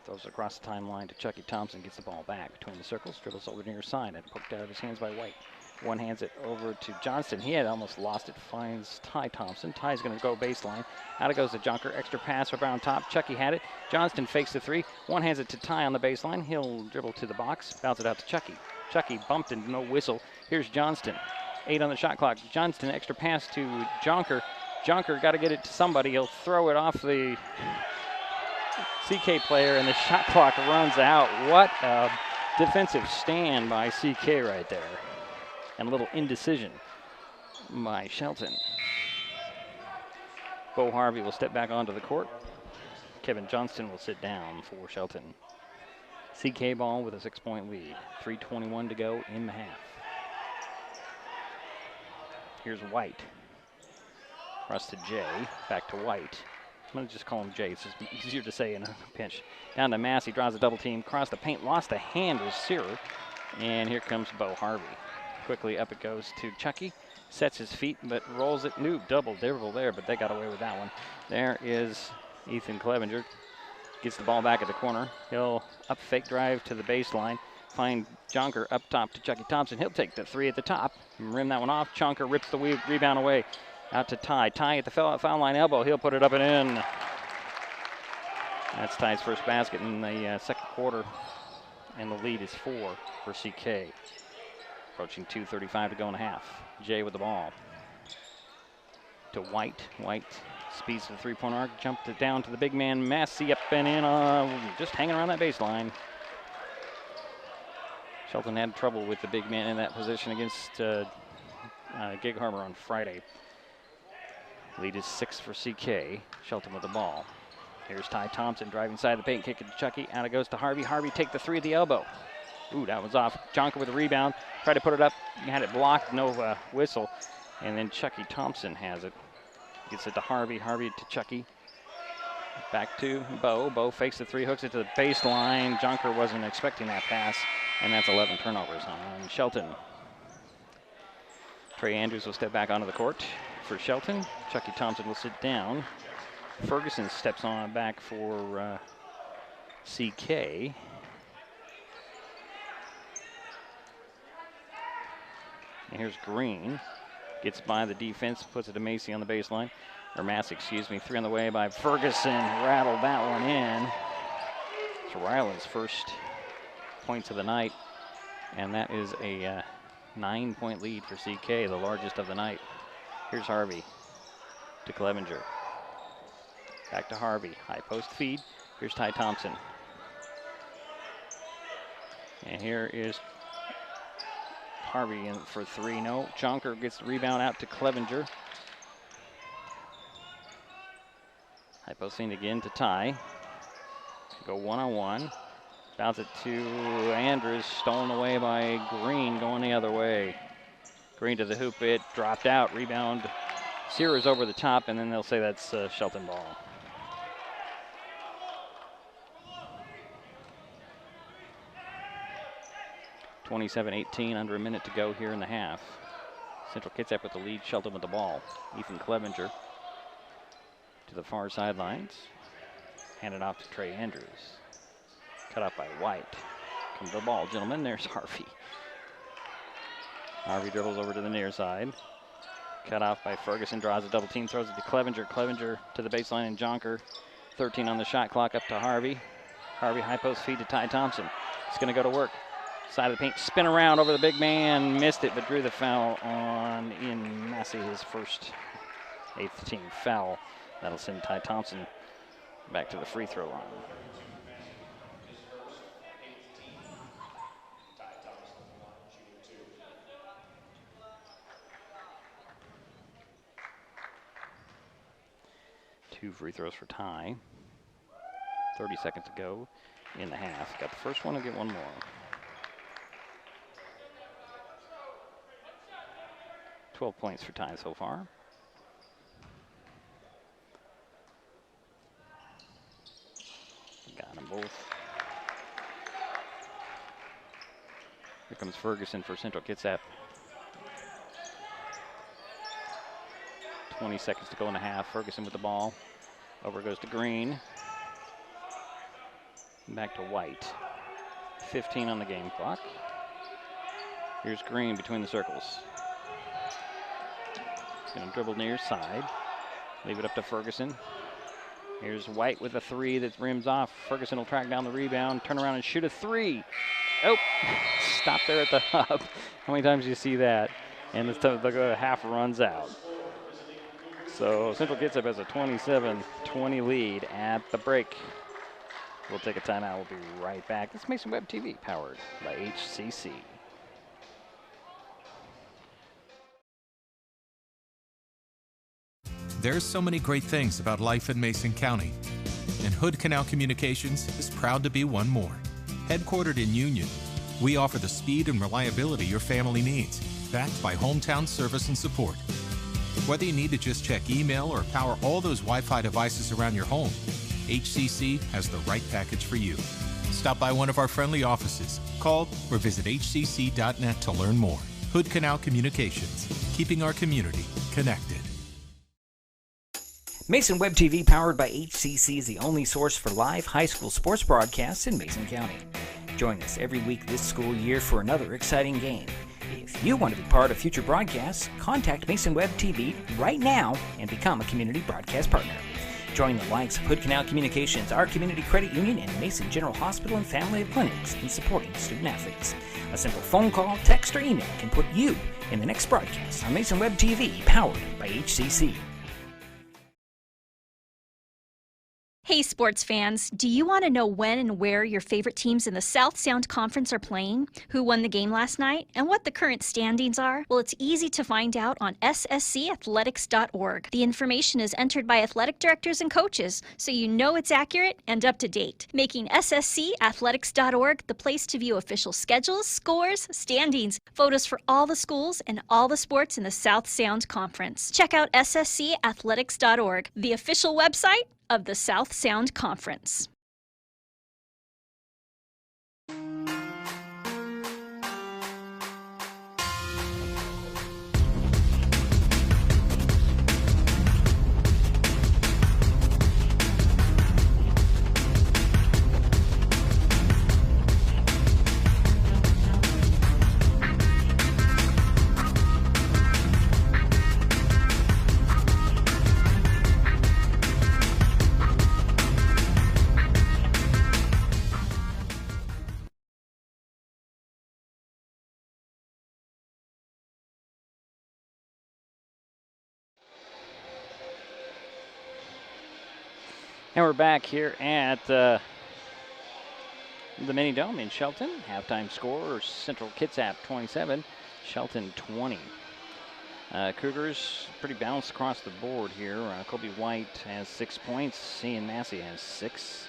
throws across the timeline to Chucky Thompson. Gets the ball back between the circles. Dribbles over near side and poked out of his hands by White. One hands it over to Johnston. He had almost lost it. Finds Ty Thompson. Ty's going to go baseline. Out it goes to Jonker. Extra pass around top. Chucky had it. Johnston fakes the three. One hands it to Ty on the baseline. He'll dribble to the box. Bounce it out to Chucky. Chucky bumped and no whistle. Here's Johnston. 8 on the shot clock. Johnston, extra pass to Jonker. Jonker got to get it to somebody. He'll throw it off the CK player, and the shot clock runs out. What a defensive stand by CK right there. And a little indecision by Shelton. Bo Harvey will step back onto the court. Kevin Johnston will sit down for Shelton. CK ball with a 6-point lead. 3:21 to go in the half. Here's White. Across to Jay. Back to White. I'm going to just call him Jay. It's just easier to say in a pinch. Down to Massey. Draws a double team. Across the paint. Lost a hand with Searer. And here comes Bo Harvey. Quickly up it goes to Chucky. Sets his feet, but rolls it. New double dribble there, but they got away with that one. There is Ethan Clevenger. Gets the ball back at the corner. He'll up fake drive to the baseline. Find Jonker up top to Chucky Thompson. He'll take the three at the top. Rim that one off. Jonker rips the rebound away. Out to Ty. Ty at the foul line elbow. He'll put it up and in. That's Ty's first basket in the second quarter. And the lead is 4 for CK. Approaching 2:35 to go in the half. Jay with the ball. To White. White speeds to the three-point arc. Jumped it down to the big man. Massey up and in. Just hanging around that baseline. Shelton had trouble with the big man in that position against Gig Harbor on Friday. Lead is 6 for CK. Shelton with the ball. Here's Ty Thompson driving side of the paint, kicking to Chucky. Out it goes to Harvey. Harvey take the three at the elbow. Ooh, that was off. Jonker with a rebound. Tried to put it up. He had it blocked. No whistle. And then Chucky Thompson has it. Gets it to Harvey. Harvey to Chucky. Back to Bo. Bo fakes the three, hooks it to the baseline. Jonker wasn't expecting that pass. And that's 11 turnovers on Shelton. Trey Andrews will step back onto the court for Shelton. Chucky Thompson will sit down. Ferguson steps on back for CK. And here's Green. Gets by the defense, puts it to Massey on the baseline. Or Massey, excuse me. 3 on the way by Ferguson. Rattled that one in. It's Ryland's first points of the night. And that is a 9-point lead for CK, the largest of the night. Here's Harvey to Clevenger. Back to Harvey. High post feed. Here's Ty Thompson. And here is Harvey in for 3. No. Jonker gets the rebound out to Clevenger. High post feed again to Ty. Go one-on-one. Bounce it to Andrews. Stolen away by Green, going the other way. Green to the hoop. It dropped out. Rebound. Sears over the top, and then they'll say that's Shelton ball. (27-18), under a minute to go here in the half. Central Kitsap with the lead. Shelton with the ball. Ethan Clevenger to the far sidelines. Handed off to Trey Andrews. Cut off by White. Come to the ball, gentlemen. There's Harvey. Harvey dribbles over to the near side. Cut off by Ferguson. Draws a double team. Throws it to Clevenger. Clevenger to the baseline and Jonker. 13 on the shot clock. Up to Harvey. Harvey high post feed to Ty Thompson. He's going to go to work. Side of the paint. Spin around over the big man. Missed it, but drew the foul on Ian Massey. His first 8th team foul. That'll send Ty Thompson back to the free throw line. Two free throws for Ty. 30 seconds to go in the half. Got the first one, and get one more. $12 points for Ty so far. Got them both. Here comes Ferguson for Central Kitsap. 20 seconds to go in the half. Ferguson with the ball. Over goes to Green. Back to White. 15 on the game clock. Here's Green between the circles. He's going to dribble near side. Leave it up to Ferguson. Here's White with a three that rims off. Ferguson will track down the rebound, turn around and shoot a three. Oh, stop there at the hub. How many times do you see that? And this time the half runs out. So Central Kitsap has a 27-20 lead at the break. We'll take a timeout. We'll be right back. This is Mason Web TV, powered by HCC. There's so many great things about life in Mason County, and HoodCanal Communications is proud to be one more. Headquartered in Union, we offer the speed and reliability your family needs, backed by hometown service and support. Whether you need to just check email or power all those Wi-Fi devices around your home, HCC has the right package for you. Stop by one of our friendly offices, call or visit hcc.net to learn more. HoodCanal Communications, keeping our community connected. Mason Web TV, powered by HCC, is the only source for live high school sports broadcasts in Mason County. Join us every week this school year for another exciting game. If you want to be part of future broadcasts, contact Mason Web TV right now and become a community broadcast partner. Join the likes of HoodCanal Communications, our community credit union, and Mason General Hospital and Family of Clinics in supporting student athletes. A simple phone call, text, or email can put you in the next broadcast on Mason Web TV, powered by HCC. Hey sports fans, do you want to know when and where your favorite teams in the South Sound Conference are playing, who won the game last night, and what the current standings are? Well, it's easy to find out on sscathletics.org. The information is entered by athletic directors and coaches, so you know it's accurate and up to date, making sscathletics.org the place to view official schedules, scores, standings, photos for all the schools and all the sports in the South Sound Conference. Check out sscathletics.org, the official website of the South Sound Conference. And we're back here at the Mini Dome in Shelton. Halftime score, Central Kitsap 27, Shelton 20. Cougars pretty balanced across the board here. Colby White has 6 points. Ian Massey has 6.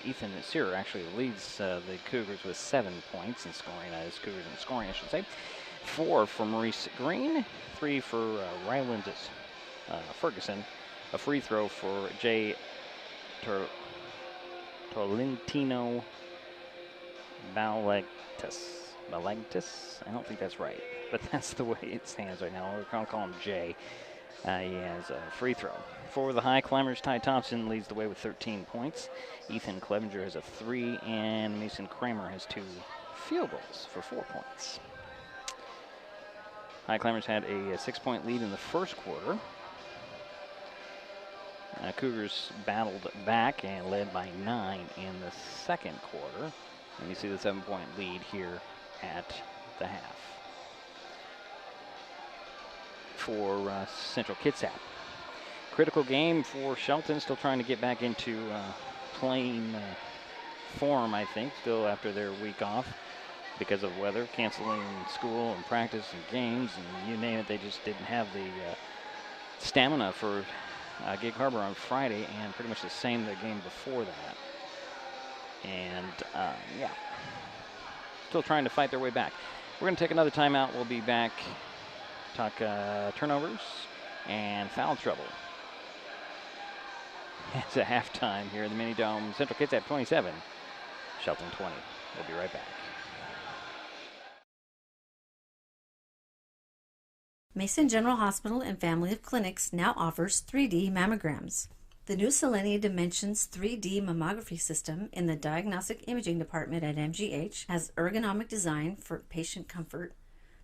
Ethan Sear actually leads the Cougars with 7 points in scoring. That is Cougars in scoring, I should say. 4 for Maurice Green. 3 for Ryland Ferguson. A free throw for Jay Tolentino Balagtas. I don't think that's right, but that's the way it stands right now. We're going to call him Jay. He has a free throw. For the Highclimbers, Ty Thompson leads the way with 13 points. Ethan Clevenger has a 3, and Mason Kramer has 2 field goals for 4 points. Highclimbers had a 6-point lead in the first quarter. Cougars battled back and led by 9 in the second quarter. And you see the 7-point lead here at the half. For Central Kitsap. Critical game for Shelton, still trying to get back into playing form, I think, still after their week off because of weather, canceling school and practice and games, and you name it, they just didn't have the stamina for Gig Harbor on Friday, and pretty much the same the game before that. And yeah, still trying to fight their way back. We're going to take another timeout. We'll be back, talk turnovers and foul trouble. It's a halftime here in the Mini Dome. Central Kitsap 27, Shelton 20. We'll be right back. Mason General Hospital and Family of Clinics now offers 3D mammograms. The new Selenia Dimensions 3D mammography system in the Diagnostic Imaging Department at MGH has ergonomic design for patient comfort,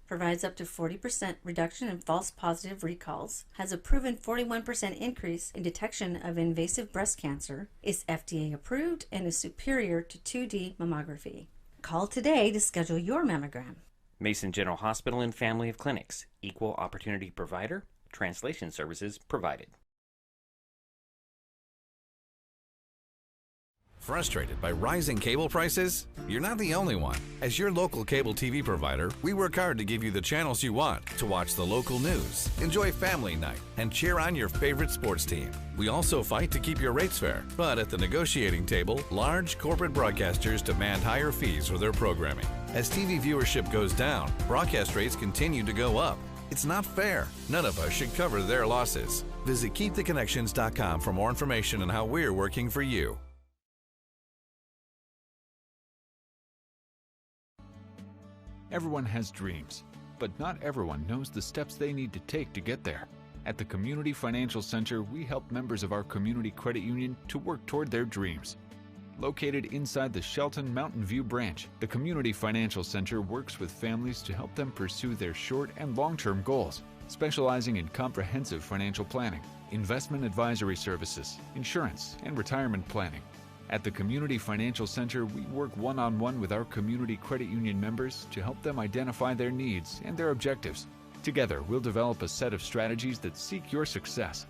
provides up to 40% reduction in false positive recalls, has a proven 41% increase in detection of invasive breast cancer, is FDA approved, and is superior to 2D mammography. Call today to schedule your mammogram. Mason General Hospital and Family of Clinics, equal opportunity provider, translation services provided. Frustrated by rising cable prices? You're not the only one. As your local cable TV provider, we work hard to give you the channels you want to watch the local news, enjoy family night, and cheer on your favorite sports team. We also fight to keep your rates fair, but at the negotiating table, large corporate broadcasters demand higher fees for their programming. As TV viewership goes down, broadcast rates continue to go up. It's not fair. None of us should cover their losses. Visit KEEPthe for more information on how we're working for you. Everyone has dreams, but not everyone knows the steps they need to take to get there. At the Community Financial Center, we help members of our community credit union to work toward their dreams. Located inside the Shelton Mountain View branch, the Community Financial Center works with families to help them pursue their short and long-term goals, specializing in comprehensive financial planning, investment advisory services, insurance, and retirement planning. At the Community Financial Center, we work one-on-one with our community credit union members to help them identify their needs and their objectives. Together, we'll develop a set of strategies that seek your success.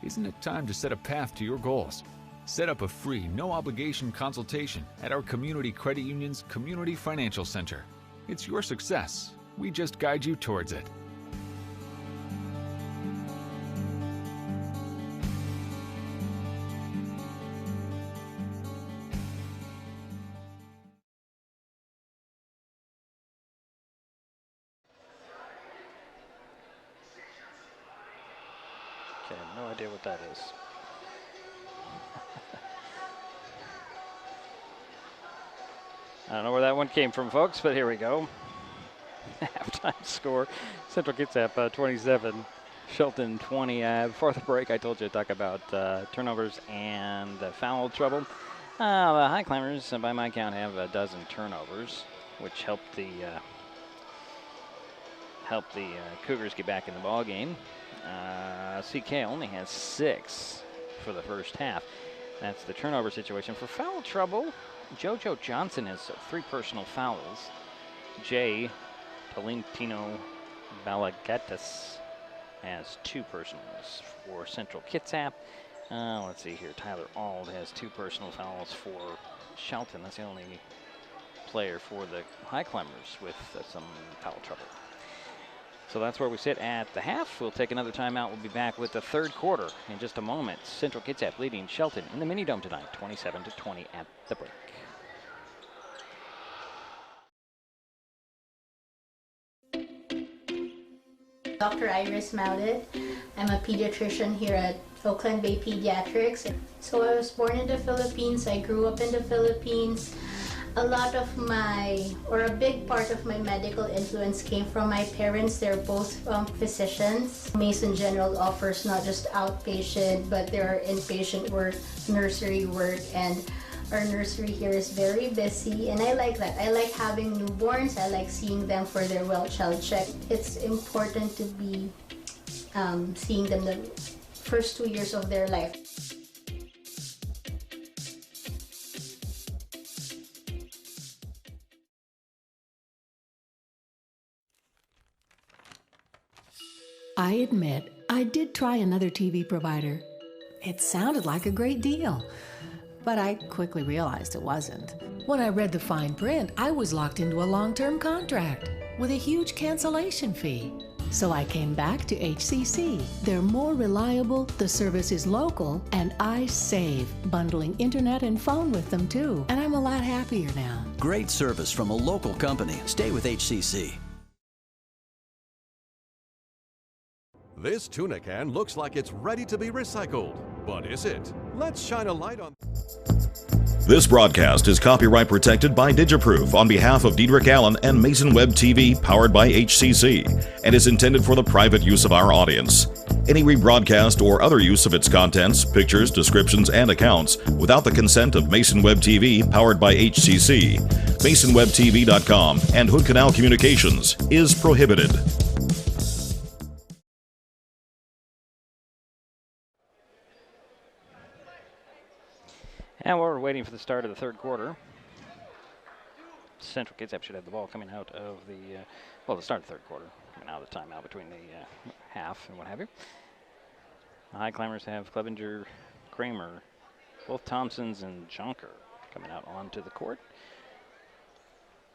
Isn't it time to set a path to your goals? Set up a free, no-obligation consultation at our community credit union's Community Financial Center. It's your success. We just guide you towards it. Okay, no idea what that is. I don't know where that one came from, folks, but here we go. Halftime score, Central Kitsap 27, Shelton 20. Before the break, I told you to talk about turnovers and foul trouble. The Highclimbers, by my count, have a dozen turnovers, which helped the Cougars get back in the ball game. CK only has 6 for the first half. That's the turnover situation. For foul trouble, JoJo Johnson has 3 personal fouls. Jay Tolentino Balagatis has 2 personals for Central Kitsap. Let's see here. Tyler Ald has 2 personal fouls for Shelton. That's the only player for the Highclimbers with some foul trouble. So that's where we sit at the half. We'll take another timeout. We'll be back with the third quarter in just a moment. Central Kitsap leading Shelton in the Mini Dome tonight, 27-20 at the break. Dr. Iris Mallet. I'm a pediatrician here at Oakland Bay Pediatrics. So I was born in the Philippines. I grew up in the Philippines. A lot of a big part of my medical influence came from my parents. They're both physicians. Mason General offers not just outpatient, but there are inpatient work, nursery work, and our nursery here is very busy, and I like that. I like having newborns. I like seeing them for their well child check. It's important to be seeing them the first 2 years of their life. I admit, I did try another TV provider. It sounded like a great deal, but I quickly realized it wasn't. When I read the fine print, I was locked into a long-term contract with a huge cancellation fee. So I came back to HCC. They're more reliable, the service is local, and I save, bundling internet and phone with them too. And I'm a lot happier now. Great service from a local company. Stay with HCC. This tuna can looks like it's ready to be recycled, but is it? Let's shine a light on. This broadcast is copyright protected by Digiproof on behalf of Diedrich Allen and Mason Web TV, powered by HCC, and is intended for the private use of our audience. Any rebroadcast or other use of its contents, pictures, descriptions, and accounts without the consent of Mason Web TV, powered by HCC, MasonWebTV.com, and HoodCanal Communications is prohibited. And we're waiting for the start of the third quarter. Central Kitsap should have the ball coming out of the start of the third quarter, coming out of the timeout between the half and what have you. The Highclimbers have Clevenger, Kramer, both Thompsons, and Jonker coming out onto the court.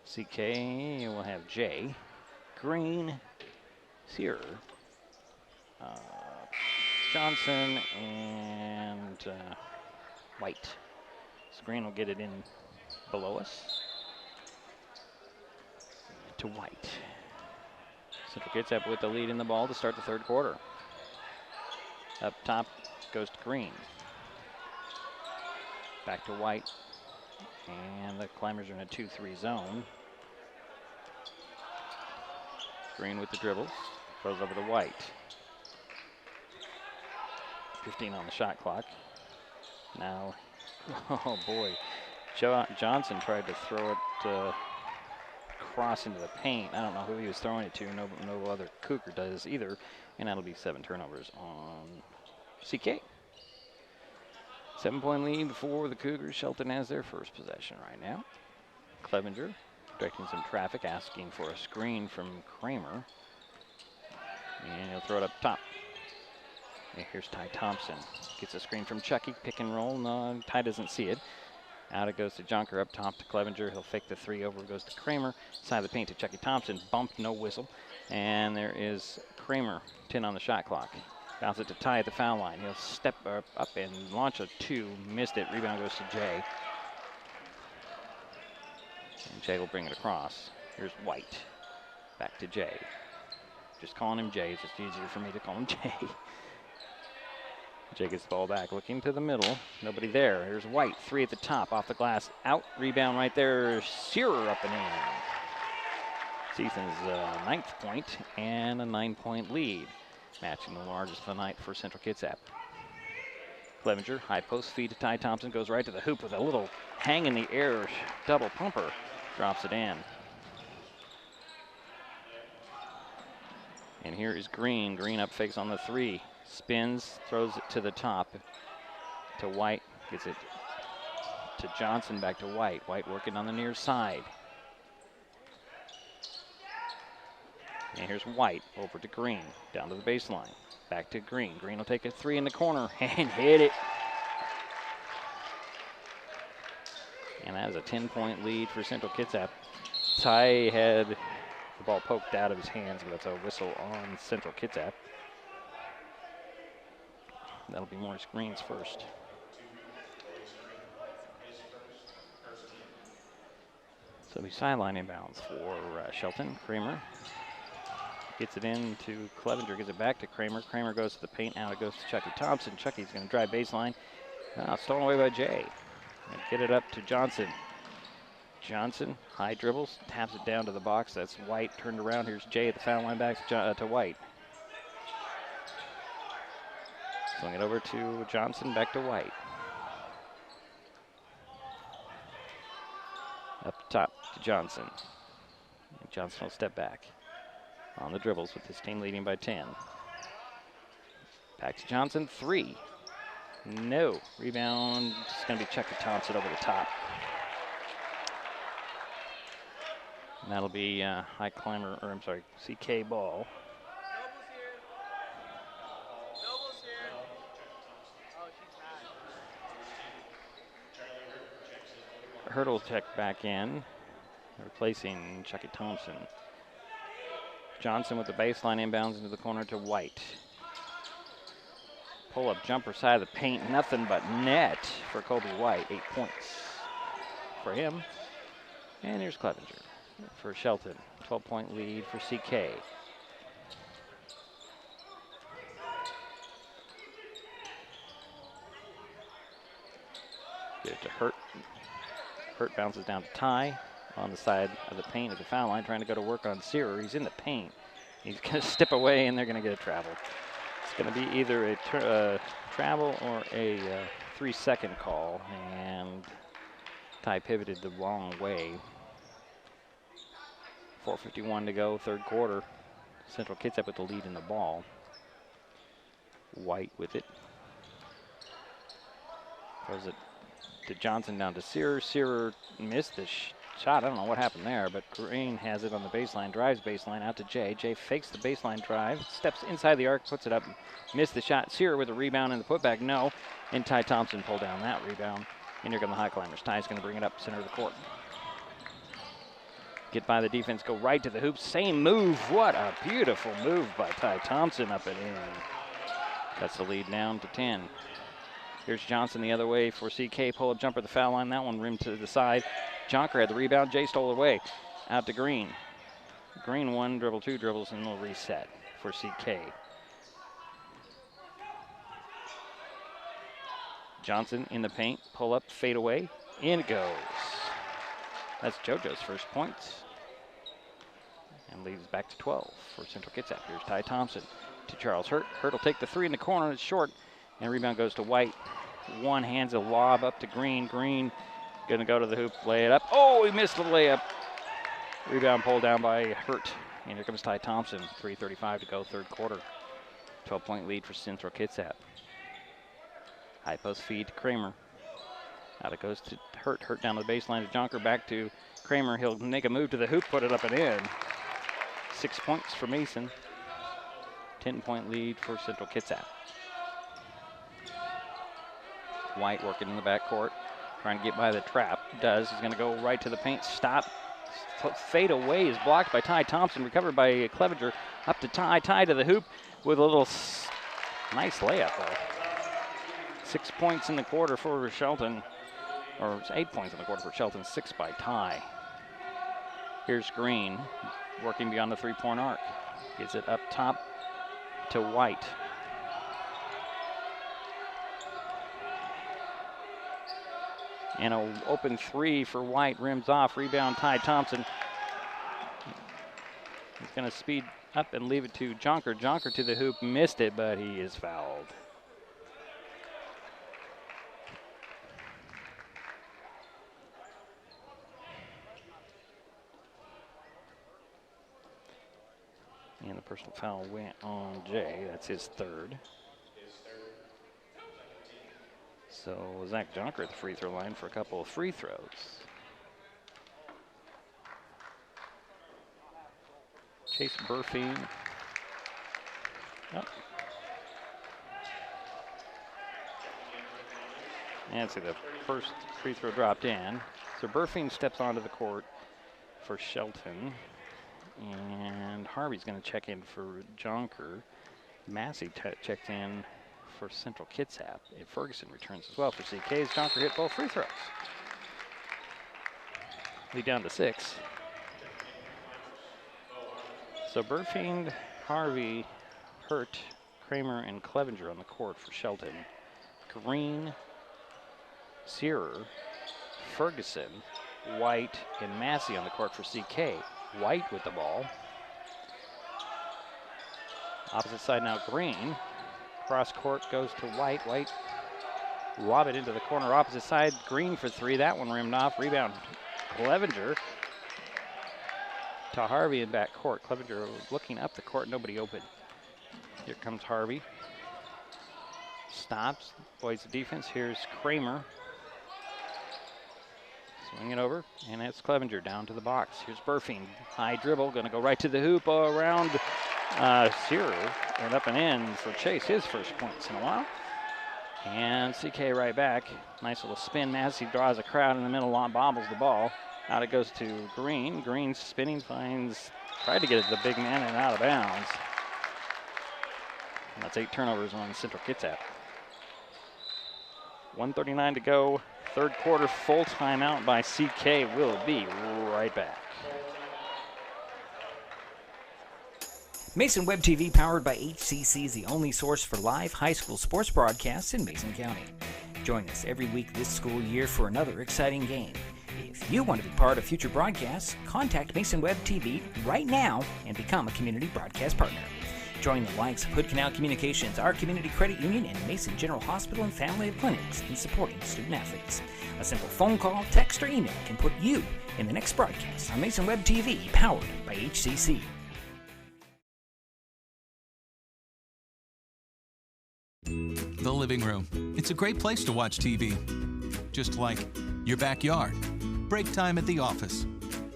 CK will have Jay, Green, Sear, Johnson, and White. So Green will get it in below us to White. Central Kitsap with the lead in the ball to start the third quarter. Up top goes to Green. Back to White. And the Climbers are in a 2-3 zone. Green with the dribbles. Throws over to White. 15 on the shot clock. Now, oh boy. Johnson tried to throw it cross into the paint. I don't know who he was throwing it to. No other Cougar does either. And that'll be 7 turnovers on CK. 7-point lead for the Cougars. Shelton has their first possession right now. Clevenger directing some traffic, asking for a screen from Kramer. And he'll throw it up top. And here's Ty Thompson. Gets a screen from Chucky. Pick and roll. No, Ty doesn't see it. Out it goes to Jonker, up top to Clevenger. He'll fake the 3 over, goes to Kramer. Side of the paint to Chucky Thompson. Bumped, no whistle. And there is Kramer, 10 on the shot clock. Bounce it to Ty at the foul line. He'll step up and launch a 2. Missed it. Rebound goes to Jay. And Jay will bring it across. Here's White. Back to Jay. Just calling him Jay. It's just easier for me to call him Jay. Jay gets the ball back, looking to the middle. Nobody there. Here's White, 3 at the top, off the glass, out. Rebound right there. Shearer up and in. Season's 9th point and a 9-point lead, matching the largest of the night for Central Kitsap. Clevenger, high post feed to Ty Thompson, goes right to the hoop with a little hang in the air, double pumper, drops it in. And here is Green. Green up fakes on the 3. Spins, throws it to the top to White, gets it to Johnson, back to White. White working on the near side. And here's White over to Green, down to the baseline. Back to Green. Green will take a 3 in the corner and hit it. And that is a 10-point lead for Central Kitsap. Ty had the ball poked out of his hands, but that's a whistle on Central Kitsap. That'll be more screens first. So it'll be sideline inbounds for Shelton. Kramer gets it in to Clevenger, gives it back to Kramer. Kramer goes to the paint, out it goes to Chucky Thompson. Chucky's going to drive baseline. Stolen away by Jay. And get it up to Johnson. Johnson, high dribbles, taps it down to the box. That's White, turned around. Here's Jay at the foul line, back to White. Swing it over to Johnson, back to White. Up top to Johnson. And Johnson will step back on the dribbles with his team leading by 10. Back to Johnson, 3. No. Rebound, it's going to be Chucky Thompson over the top. And that'll be CK ball. Hurdle check back in, replacing Chucky Thompson. Johnson with the baseline inbounds into the corner to White. Pull-up jumper side of the paint, nothing but net for Kobe White. 8 points for him. And here's Clevenger for Shelton. 12-point lead for CK. Get it to Hurt. Hurt bounces down to Ty on the side of the paint at the foul line, trying to go to work on Searer. He's in the paint. He's going to step away, and they're going to get a travel. going to be either a travel or a 3-second call, and Ty pivoted the wrong way. 4:51 to go, third quarter. Central Kitsap with the lead in the ball. White with it. Throws it to Johnson, down to Searer. Searer missed the shot. I don't know what happened there, but Green has it on the baseline, drives baseline out to Jay. Jay fakes the baseline drive, steps inside the arc, puts it up, missed the shot. Searer with a rebound and the putback, no. And Ty Thompson pulled down that rebound. And here come the Highclimbers. Ty's going to bring it up center of the court. Get by the defense, go right to the hoop. Same move. What a beautiful move by Ty Thompson up and in. Cuts the lead down to 10. Here's Johnson the other way for CK. Pull-up jumper, the foul line. That one rimmed to the side. Jonker had the rebound. Jay stole it away. Out to Green. Green 1 dribble, 2 dribbles, and we'll reset for CK. Johnson in the paint. Pull up, fade away. In it goes. That's JoJo's first points. And leads back to 12 for Central Kitsap. Here's Ty Thompson to Charles Hurt. Hurt will take the 3 in the corner. It's short. And rebound goes to White. One hands a lob up to Green. Green going to go to the hoop, lay it up. Oh, he missed the layup. Rebound pulled down by Hurt. And here comes Ty Thompson. 3:35 to go, third quarter. 12-point lead for Central Kitsap. High post feed to Kramer. Out it goes to Hurt. Hurt down to the baseline to Jonker. Back to Kramer. He'll make a move to the hoop, put it up and in. 6 points for Mason. 10-point lead for Central Kitsap. White working in the backcourt, trying to get by the trap. Does. He's going to go right to the paint. Stop. Fade away is blocked by Ty Thompson. Recovered by Clevenger. Up to Ty. Ty to the hoop with a little nice layup there. 6 points in the quarter for Shelton. Or 8 points in the quarter for Shelton. 6 by Ty. Here's Green working beyond the three-point arc. Gets it up top to White. And an open 3 for White, rims off, rebound Ty Thompson. He's going to speed up and leave it to Jonker. Jonker to the hoop, missed it, but he is fouled. And the personal foul went on Jay, that's his third. So Zach Jonker at the free throw line for a couple of free throws. Chase Burfing. Oh. And see, the first free throw dropped in. So Burfing steps onto the court for Shelton. And Harvey's going to check in for Jonker. Massey checked in for Central Kitsap. And Ferguson returns as well for CK's. Jonker hit both free throws. Lead down to 6. So Burfield, Harvey, Hurt, Kramer, and Clevenger on the court for Shelton. Green, Searer, Ferguson, White, and Massey on the court for CK. White with the ball. Opposite side now, Green. Cross court goes to White. White lob it into the corner. Opposite side, Green for 3. That one rimmed off. Rebound, Clevenger to Harvey in back court. Clevenger looking up the court. Nobody open. Here comes Harvey. Stops. Avoids the defense. Here's Kramer. Swing it over, and it's Clevenger down to the box. Here's Burfing. High dribble. Going to go right to the hoop around Searer. And up and in for Chase, his first points in a while. And CK right back. Nice little spin. Massey draws a crowd in the middle, bobbles the ball. Out it goes to Green. Green spinning, tried to get it to the big man and out of bounds. And that's 8 turnovers on Central Kitsap. 1:39 to go. Third quarter, full timeout by CK. We'll be right back. Mason Web TV, powered by HCC, is the only source for live high school sports broadcasts in Mason County. Join us every week this school year for another exciting game. If you want to be part of future broadcasts, contact Mason Web TV right now and become a community broadcast partner. Join the likes of HoodCanal Communications, our community credit union, and Mason General Hospital and Family of Clinics in supporting student-athletes. A simple phone call, text, or email can put you in the next broadcast on Mason Web TV, powered by HCC. The living room. It's a great place to watch TV. Just like your backyard, break time at the office,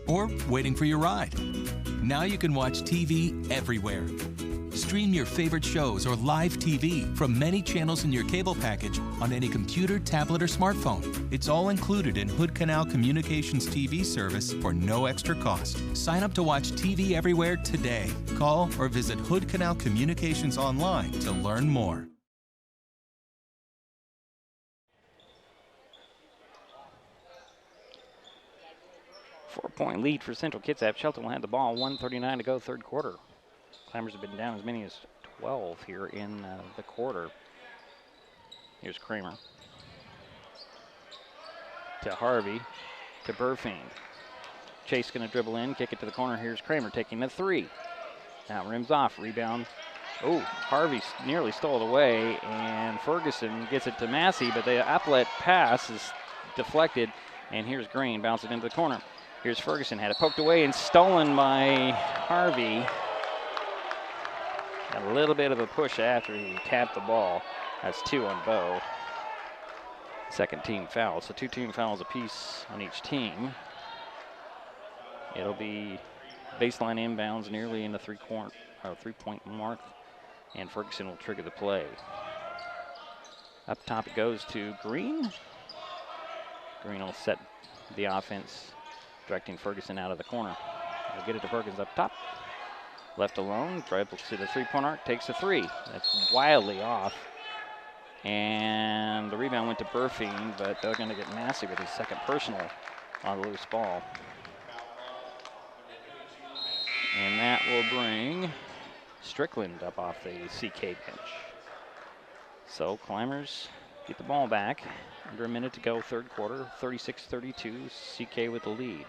or waiting for your ride. Now you can watch TV everywhere. Stream your favorite shows or live TV from many channels in your cable package on any computer, tablet, or smartphone. It's all included in HoodCanal Communications TV service for no extra cost. Sign up to watch TV everywhere today. Call or visit HoodCanal Communications online to learn more. 4-point lead for Central Kitsap. Shelton will have the ball. 1:39 to go, third quarter. Climbers have been down as many as 12 here in the quarter. Here's Kramer. To Harvey. To Burfiend. Chase going to dribble in, kick it to the corner. Here's Kramer taking the three. Now rims off, rebound. Oh, Harvey nearly stole it away, and Ferguson gets it to Massey, but the outlet pass is deflected, and here's Green, bounce it into the corner. Here's Ferguson, had it poked away and stolen by Harvey. A little bit of a push after he tapped the ball. That's 2 on Bo. Second team foul, so 2 team fouls apiece on each team. It'll be baseline inbounds nearly in the three-point mark, and Ferguson will trigger the play. Up top it goes to Green. Green will set the offense, directing Ferguson out of the corner. He'll get it to Perkins up top. Left alone, dribbles to the three-point arc, takes a three. That's wildly off. And the rebound went to Burfiend, but they're going to get Massey with his second personal on the loose ball. And that will bring Strickland up off the CK bench. So Climbers get the ball back. Under a minute to go, third quarter, 36-32, CK with the lead.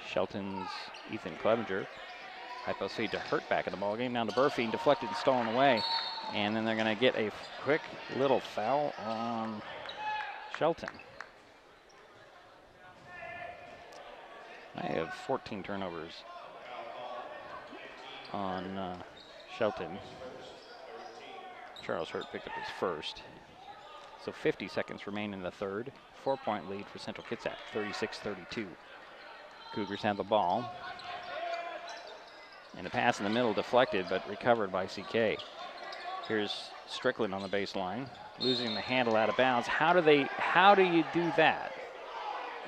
Shelton's Ethan Clevenger. High post feed to Hurt back in the ball game. Down to Burfiend, deflected and stolen away. And then they're going to get a quick little foul on Shelton. I have 14 turnovers on Shelton. Charles Hurt picked up his first. So 50 seconds remain in the third. 4-point lead for Central Kitsap, 36-32. Cougars have the ball. And the pass in the middle deflected, but recovered by CK. Here's Strickland on the baseline, losing the handle out of bounds. How do you do that?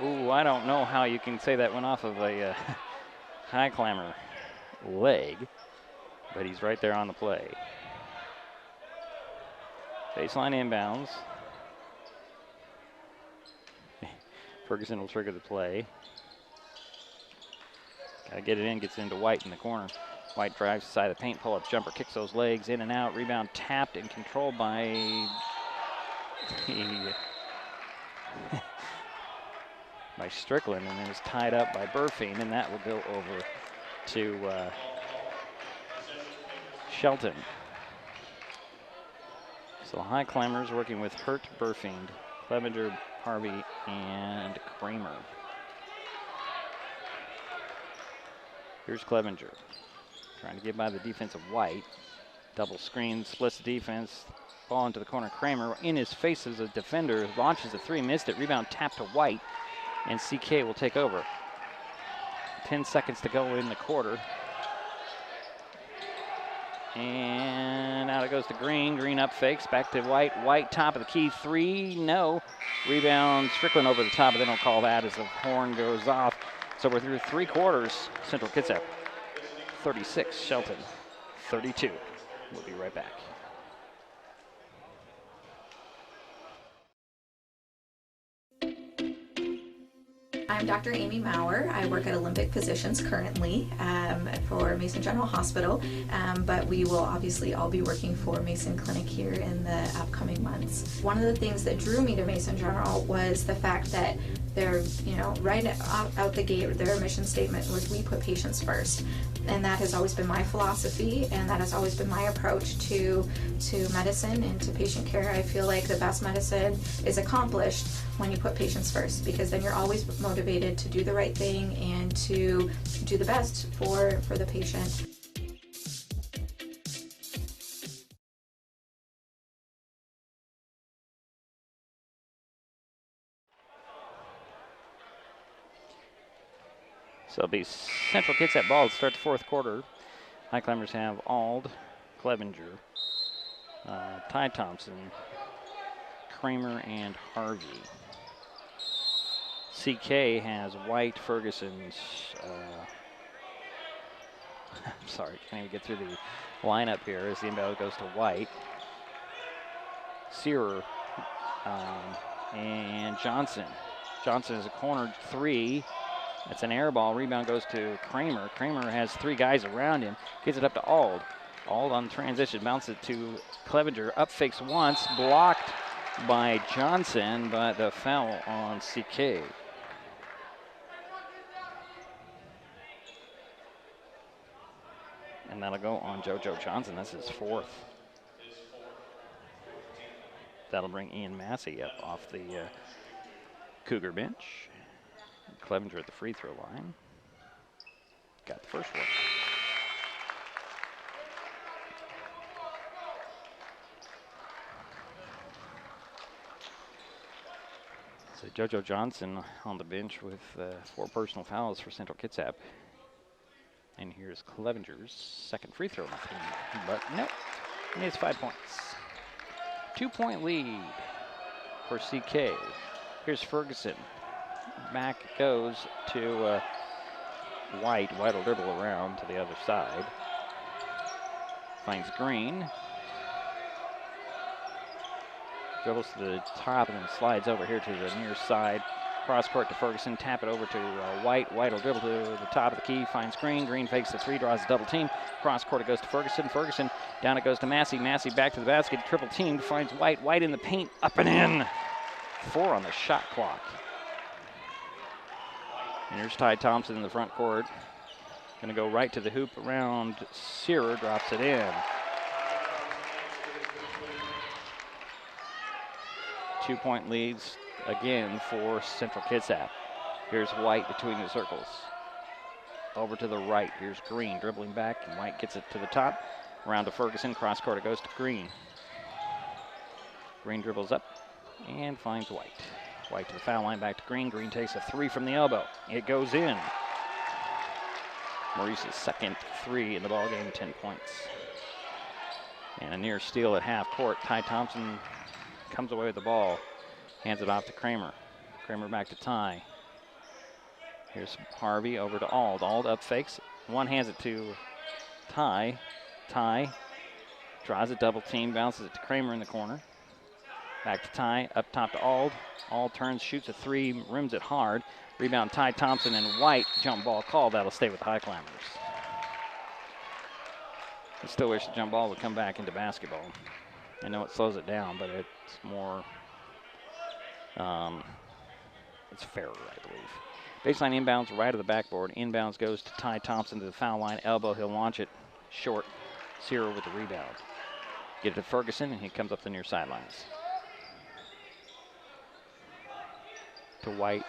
Ooh, I don't know how you can say that went off of a Highclimber leg, but he's right there on the play. Baseline inbounds. Ferguson will trigger the play. Got to get it in, gets it into White in the corner. White drives to the side of the paint, pull-up jumper, kicks those legs in and out. Rebound tapped and controlled by by Strickland, and then is tied up by Burfiend, and that will go over to Shelton. So Highclimbers working with Hurt, Burfiend, Clevenger, Harvey, and Kramer. Here's Clevenger, trying to get by the defense of White. Double screen, splits the defense, ball into the corner. Kramer in his face as a defender, launches a three, missed it, rebound tapped to White, and CK will take over. 10 seconds to go in the quarter. And out it goes to Green. Green up fakes, back to White. White top of the key, three, no. Rebound, Strickland over the top, but they don't call that as the horn goes off. So we're through three quarters. Central Kitsap 36, Shelton 32. We'll be right back. I'm Dr. Amy Maurer. I work at Olympic Physicians currently for Mason General Hospital, but we will obviously all be working for Mason Clinic here in the upcoming months. One of the things that drew me to Mason General was the fact that they're, right out the gate, their mission statement was we put patients first. And that has always been my philosophy, and that has always been my approach to medicine and to patient care. I feel like the best medicine is accomplished when you put patients first, because then you're always motivated to do the right thing and to do the best for the patient. So it'll be Central Kitsap ball to start the fourth quarter. Highclimbers have Ald, Clevenger, Ty Thompson, Kramer, and Harvey. CK has White, Ferguson's, I'm sorry, can't even get through the lineup here as the inbound goes to White. Searer and Johnson. Johnson is a cornered three. It's an air ball. Rebound goes to Kramer. Kramer has three guys around him. Gets it up to Ald. Ald on transition. Bounces it to Clevenger. Up fakes once. Blocked by Johnson, but the foul on CK. And that'll go on JoJo Johnson. That's his fourth. That'll bring Ian Massey up off the Cougar bench. Clevenger at the free throw line. Got the first one. So JoJo Johnson on the bench with 4 personal fouls for Central Kitsap. And here's Clevenger's second free throw. But nope, he needs 5 points. 2-point lead for CK. Here's Ferguson. Back goes to White. White will dribble around to the other side. Finds Green. Dribbles to the top and then slides over here to the near side. Cross court to Ferguson. Tap it over to White. White will dribble to the top of the key. Finds Green. Green fakes the three. Draws a double team. Cross court it goes to Ferguson. Ferguson down it goes to Massey. Massey back to the basket. Triple team. Finds White. White in the paint. Up and in. 4 on the shot clock. And here's Ty Thompson in the front court. Going to go right to the hoop around Searer. Drops it in. 2-point leads again for Central Kitsap. Here's White between the circles. Over to the right. Here's Green dribbling back, and White gets it to the top. Around to Ferguson. Cross court it goes to Green. Green dribbles up and finds White. White to the foul line, back to Green. Green takes a three from the elbow. It goes in. Maurice's second three in the ball game, 10 points. And a near steal at half court. Ty Thompson comes away with the ball. Hands it off to Kramer. Kramer back to Ty. Here's Harvey over to Ald. Ald up fakes. One hands it to Ty. Ty draws a double team, bounces it to Kramer in the corner. Back to Ty, up top to Ald. Ald turns, shoots a three, rims it hard. Rebound Ty Thompson and White. Jump ball called. That'll stay with the Highclimbers. I still wish the jump ball would come back into basketball. I know it slows it down, but it's more, it's fairer, I believe. Baseline inbounds right of the backboard. Inbounds goes to Ty Thompson to the foul line. Elbow, he'll launch it short. Searer with the rebound. Get it to Ferguson, and he comes up the near sidelines. To White,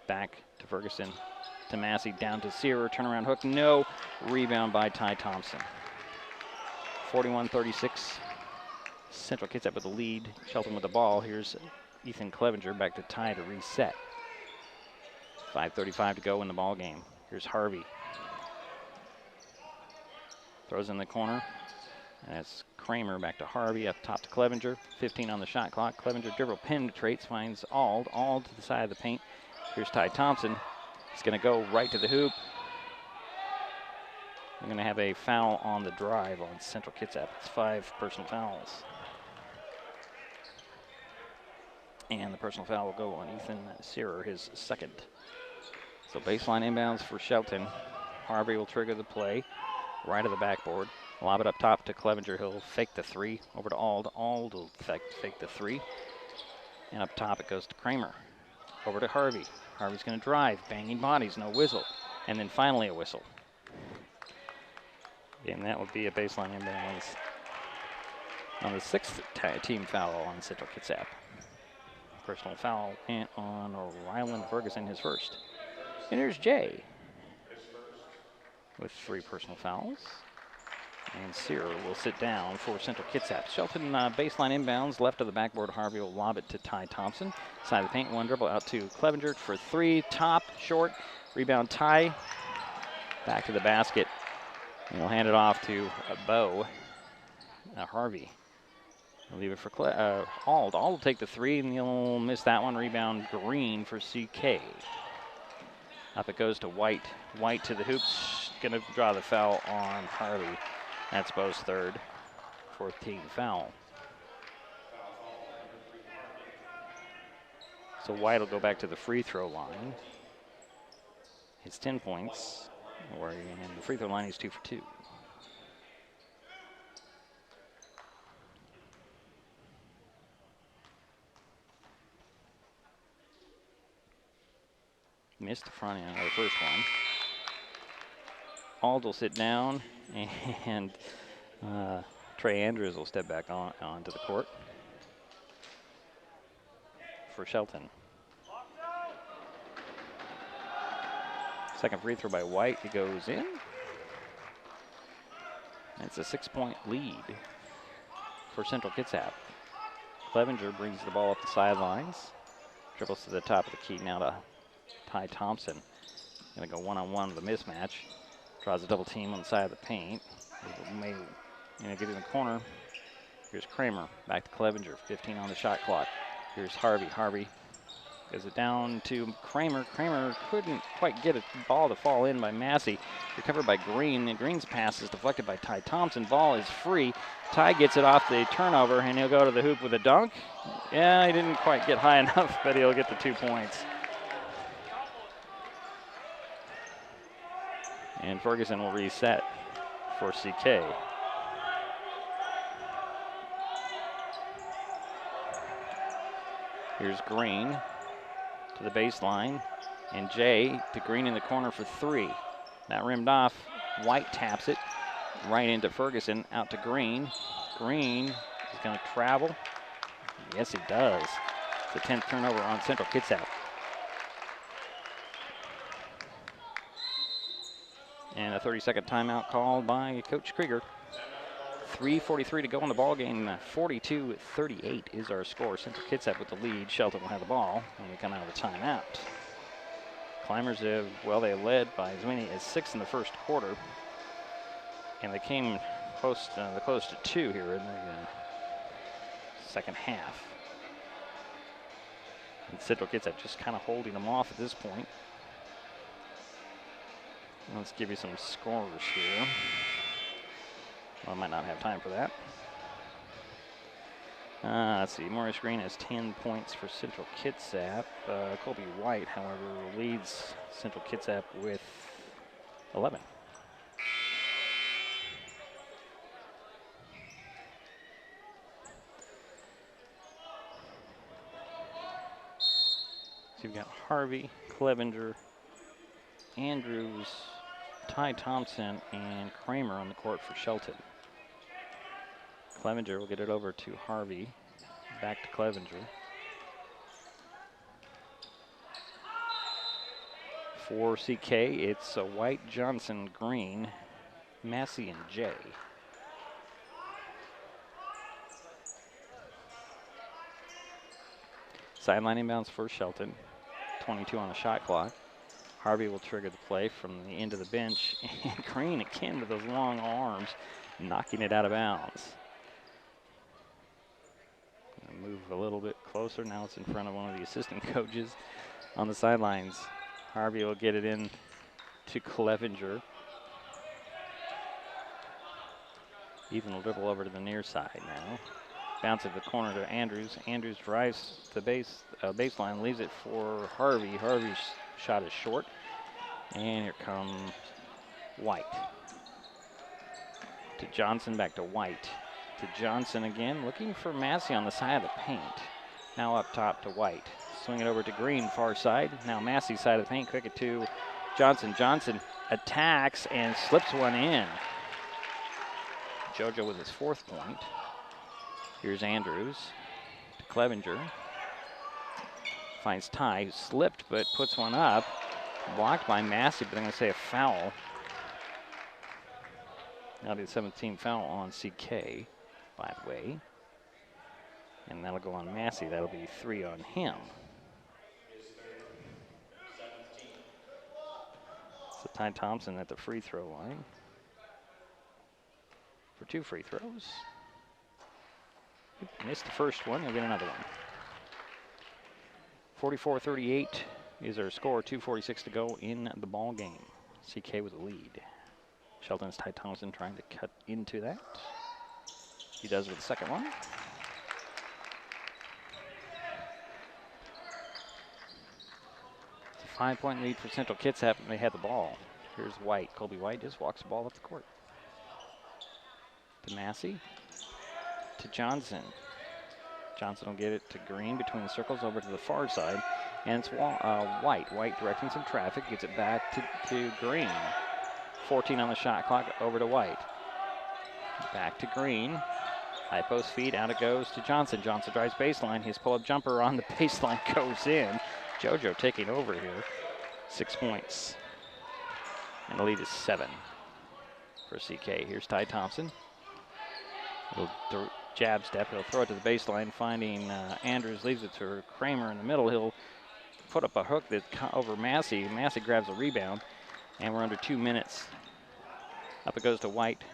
back to Ferguson, to Massey, down to Searer, turnaround hook, no. Rebound by Ty Thompson. 41-36, Central Kitsap with the lead. Shelton with the ball. Here's Ethan Clevenger back to Ty to reset. 5:35 to go in the ball game. Here's Harvey. Throws in the corner, and it's Kramer back to Harvey, up top to Clevenger. 15 on the shot clock. Clevenger dribble penetrates, finds Ald. Ald to the side of the paint. Here's Ty Thompson. He's going to go right to the hoop. We're going to have a foul on the drive on Central Kitsap. It's 5 personal fouls. And the personal foul will go on Ethan Searer, his second. So baseline inbounds for Shelton. Harvey will trigger the play. Right of the backboard. Lob it up top to Clevenger. He'll fake the three. Over to Ald. Ald will fake the three. And up top it goes to Kramer. Over to Harvey. Harvey's going to drive. Banging bodies. No whistle. And then finally a whistle. And that would be a baseline inbounds on the 6th team foul on Central Kitsap. Personal foul on Ryland Ferguson, his first. And here's Jay with 3 personal fouls. And Sear will sit down for Central Kitsap. Shelton baseline inbounds, left of the backboard. Harvey will lob it to Ty Thompson. Side of the paint, 1 dribble out to Clevenger for 3. Top, short, rebound Ty. Back to the basket. And he'll hand it off to Bo. Harvey. He'll leave it for Ald. Ald will take the 3, and he'll miss that one. Rebound Green for CK. Up it goes to White. White to the hoops. Going to draw the foul on Harvey. That's Bo's 3rd, 4th team foul. So White will go back to the free throw line. It's 10 points. And the free throw line is 2 for 2. Missed the front end of the first one. Ald will sit down, and Trey Andrews will step back onto the court for Shelton. Second free throw by White. It goes in. It's a 6-point lead for Central Kitsap. Clevenger brings the ball up the sidelines. Dribbles to the top of the key now to Ty Thompson. Going to go one-on-one with a mismatch. Draws a double team on the side of the paint. May get in the corner. Here's Kramer. Back to Clevenger. 15 on the shot clock. Here's Harvey. Harvey gives it down to Kramer. Kramer couldn't quite get a ball to fall in by Massey. Recovered by Green. And Green's pass is deflected by Ty Thompson. Ball is free. Ty gets it off the turnover, and he'll go to the hoop with a dunk. Yeah, he didn't quite get high enough, but he'll get the 2 points. And Ferguson will reset for CK. Here's Green to the baseline. And Jay to Green in the corner for 3. That rimmed off. White taps it right into Ferguson. Out to Green. Green is going to travel. Yes, he does. It's the 10th turnover on Central Kitsap. And a 30-second timeout called by Coach Krieger. 3:43 to go in the ball game. 42-38 is our score. Central Kitsap with the lead. Shelton will have the ball when we come out of the timeout. Climbers have, they led by as many as 6 in the first quarter. And they came close to 2 here in the second half. And Central Kitsap just kind of holding them off at this point. Let's give you some scores here. Well, I might not have time for that. Let's see. Maurice Green has 10 points for Central Kitsap. Colby White, however, leads Central Kitsap with 11. So you've got Harvey, Clevenger, Andrews, Ty Thompson, and Kramer on the court for Shelton. Clevenger will get it over to Harvey. Back to Clevenger. For CK, it's White, Johnson, Green, Massey, and Jay. Sideline inbounds for Shelton. 22 on the shot clock. Harvey will trigger the play from the end of the bench. And Green again with those long arms, knocking it out of bounds. Move a little bit closer. Now it's in front of one of the assistant coaches on the sidelines. Harvey will get it in to Clevenger. Even will dribble over to the near side now. Bounce at the corner to Andrews. Andrews drives the baseline, leaves it for Harvey. Harvey's shot is short. And here come White. To Johnson, back to White. To Johnson again, looking for Massey on the side of the paint. Now up top to White. Swing it over to Green, far side. Now Massey side of the paint, quick it to Johnson. Johnson attacks and slips one in. JoJo with his 4th point. Here's Andrews to Clevenger. Finds Ty, who slipped but puts one up. Blocked by Massey, but I'm going to say a foul. That'll be the 17th foul on CK, by the way. And that'll go on Massey. That'll be 3 on him. So Ty Thompson at the free throw line for 2 free throws. Missed the first one. He'll get another one. 44-38 is our score. 2:46 to go in the ball game. CK with the lead. Shelton's Ty Thompson trying to cut into that. He does with the second one. It's a 5-point lead for Central Kitsap, and they had the ball. Here's White. Colby White just walks the ball up the court. To Massey. To Johnson. Johnson will get it to Green between the circles over to the far side. And it's White. White directing some traffic. Gets it back to Green. 14 on the shot clock, over to White. Back to Green. High post feed, out it goes to Johnson. Johnson drives baseline. His pull-up jumper on the baseline goes in. JoJo taking over here. 6 points. And the lead is 7 for CK. Here's Ty Thompson. Little jab step. He'll throw it to the baseline, finding Andrews. Leaves it to Kramer in the middle. He'll put up a hook that over Massey. Massey grabs a rebound. And we're under 2 minutes. Up it goes to White.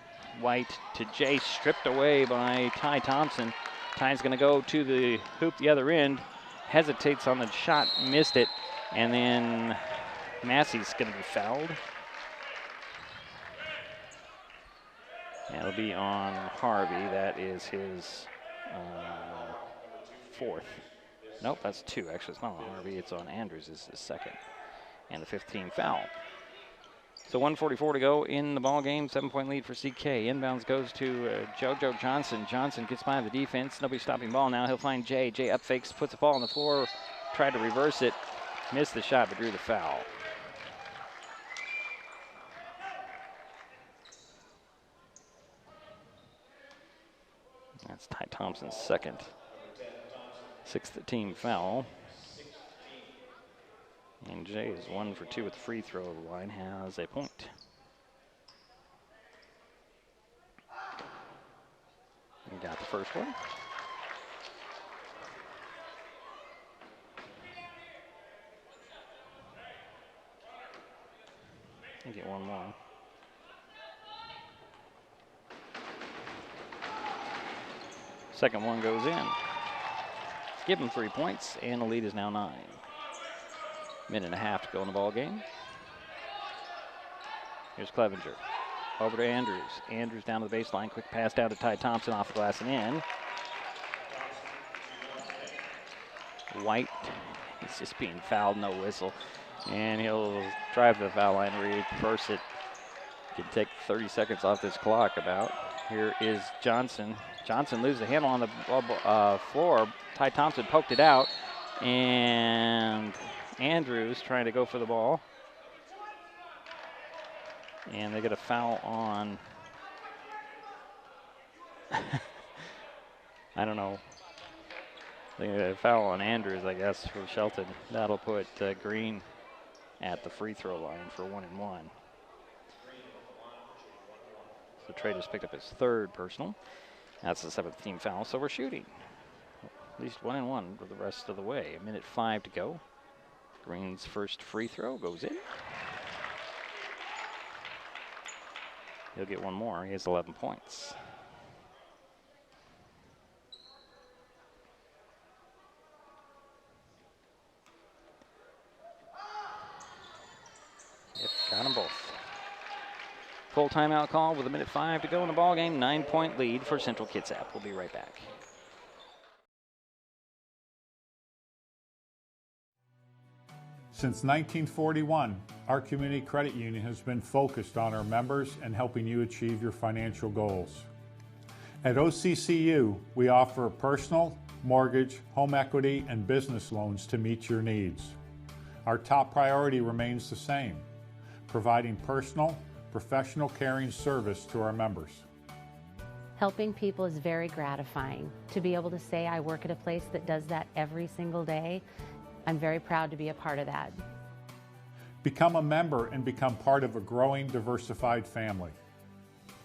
White to Jay, stripped away by Ty Thompson. Ty's going to go to the hoop the other end. Hesitates on the shot, missed it. And then Massey's going to be fouled. And it'll be on Harvey. That is his 4th. Nope, that's 2. Actually, it's not on Harvey. It's on Andrews. It's his 2nd. And the 15th foul. So 1:44 to go in the ball game. 7-point lead for CK. Inbounds goes to JoJo Johnson. Johnson gets by the defense. Nobody stopping ball now. He'll find Jay. Jay up fakes, puts the ball on the floor. Tried to reverse it. Missed the shot, but drew the foul. That's Ty Thompson's 2nd. 6th team foul. And Jay is 1 for 2 with the free throw line, has a point. He got the first one. I'll get one more. Second one goes in. Give him 3 points, and the lead is now 9. Minute and a half to go in the ball game. Here's Clevenger. Over to Andrews. Andrews down to the baseline. Quick pass down to Ty Thompson off the glass and in. White, he's just being fouled, no whistle. And he'll drive to the foul line, reverse it. Can take 30 seconds off this clock about. Here is Johnson. Johnson loses the handle on the floor. Ty Thompson poked it out. And Andrews trying to go for the ball. And they get a foul on, I don't know. They get a foul on Andrews, I guess, for Shelton. That'll put Green at the free throw line for 1-1. So Trey just picked up his 3rd personal. That's the 7th team foul, so we're shooting. At least 1-1 for the rest of the way. 1:05 to go. Green's first free throw goes in. He'll get one more. He has 11 points. Yep, got them both. Full timeout call with 1:05 to go in the ball game. 9-point lead for Central Kitsap. We'll be right back. Since 1941, our community credit union has been focused on our members and helping you achieve your financial goals. At OCCU, we offer personal, mortgage, home equity, and business loans to meet your needs. Our top priority remains the same, providing personal, professional caring service to our members. Helping people is very gratifying. To be able to say I work at a place that does that every single day, I'm very proud to be a part of that. Become a member and become part of a growing, diversified family.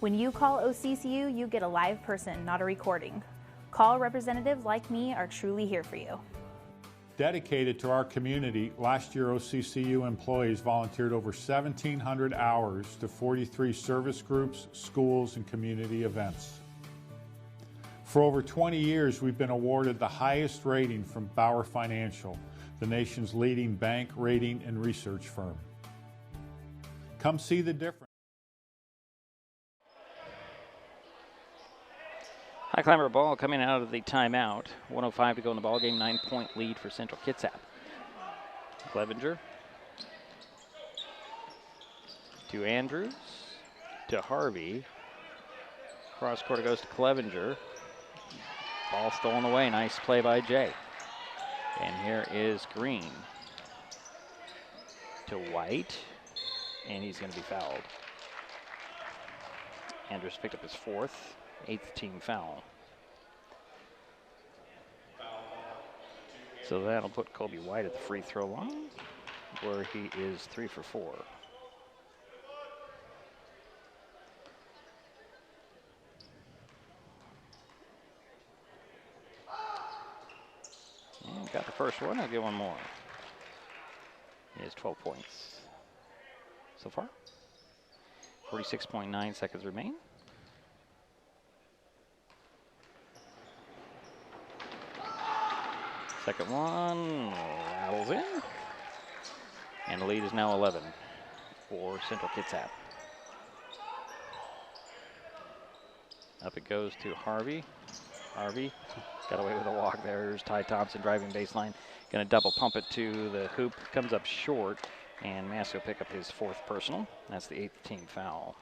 When you call OCCU, you get a live person, not a recording. Call representatives like me are truly here for you. Dedicated to our community, last year OCCU employees volunteered over 1,700 hours to 43 service groups, schools, and community events. For over 20 years, we've been awarded the highest rating from Bauer Financial, the nation's leading bank, rating, and research firm. Come see the difference. Highclimber ball coming out of the timeout. 1:05 to go in the ball game. 9-point lead for Central Kitsap. Clevenger to Andrews to Harvey. Cross court it goes to Clevenger. Ball stolen away. Nice play by Jay. And here is Green to White, and he's going to be fouled. Andrews picked up his fourth, 8th team foul. So that'll put Colby White at the free throw line, where he is 3 for 4. And got the first one. I'll get one more. He has 12 points so far. 46.9 seconds remain. Second one rattles in. And the lead is now 11 for Central Kitsap. Up it goes to Harvey. Harvey got away with a walk there. There's Ty Thompson driving baseline. Going to double pump it to the hoop. Comes up short. And Mass will pick up his 4th personal. That's the 8th team foul.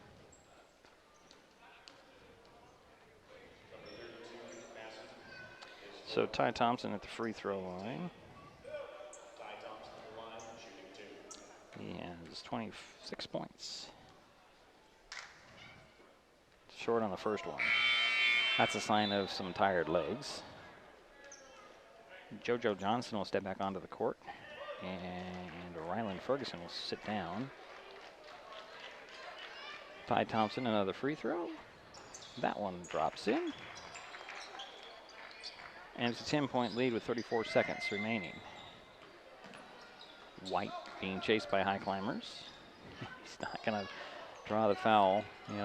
So Ty Thompson at the free throw line. He has 26 points. Short on the first one. That's a sign of some tired legs. JoJo Johnson will step back onto the court. And Ryland Ferguson will sit down. Ty Thompson, another free throw. That one drops in. And it's a 10-point lead with 34 seconds remaining. White being chased by Highclimbers. He's not going to draw the foul.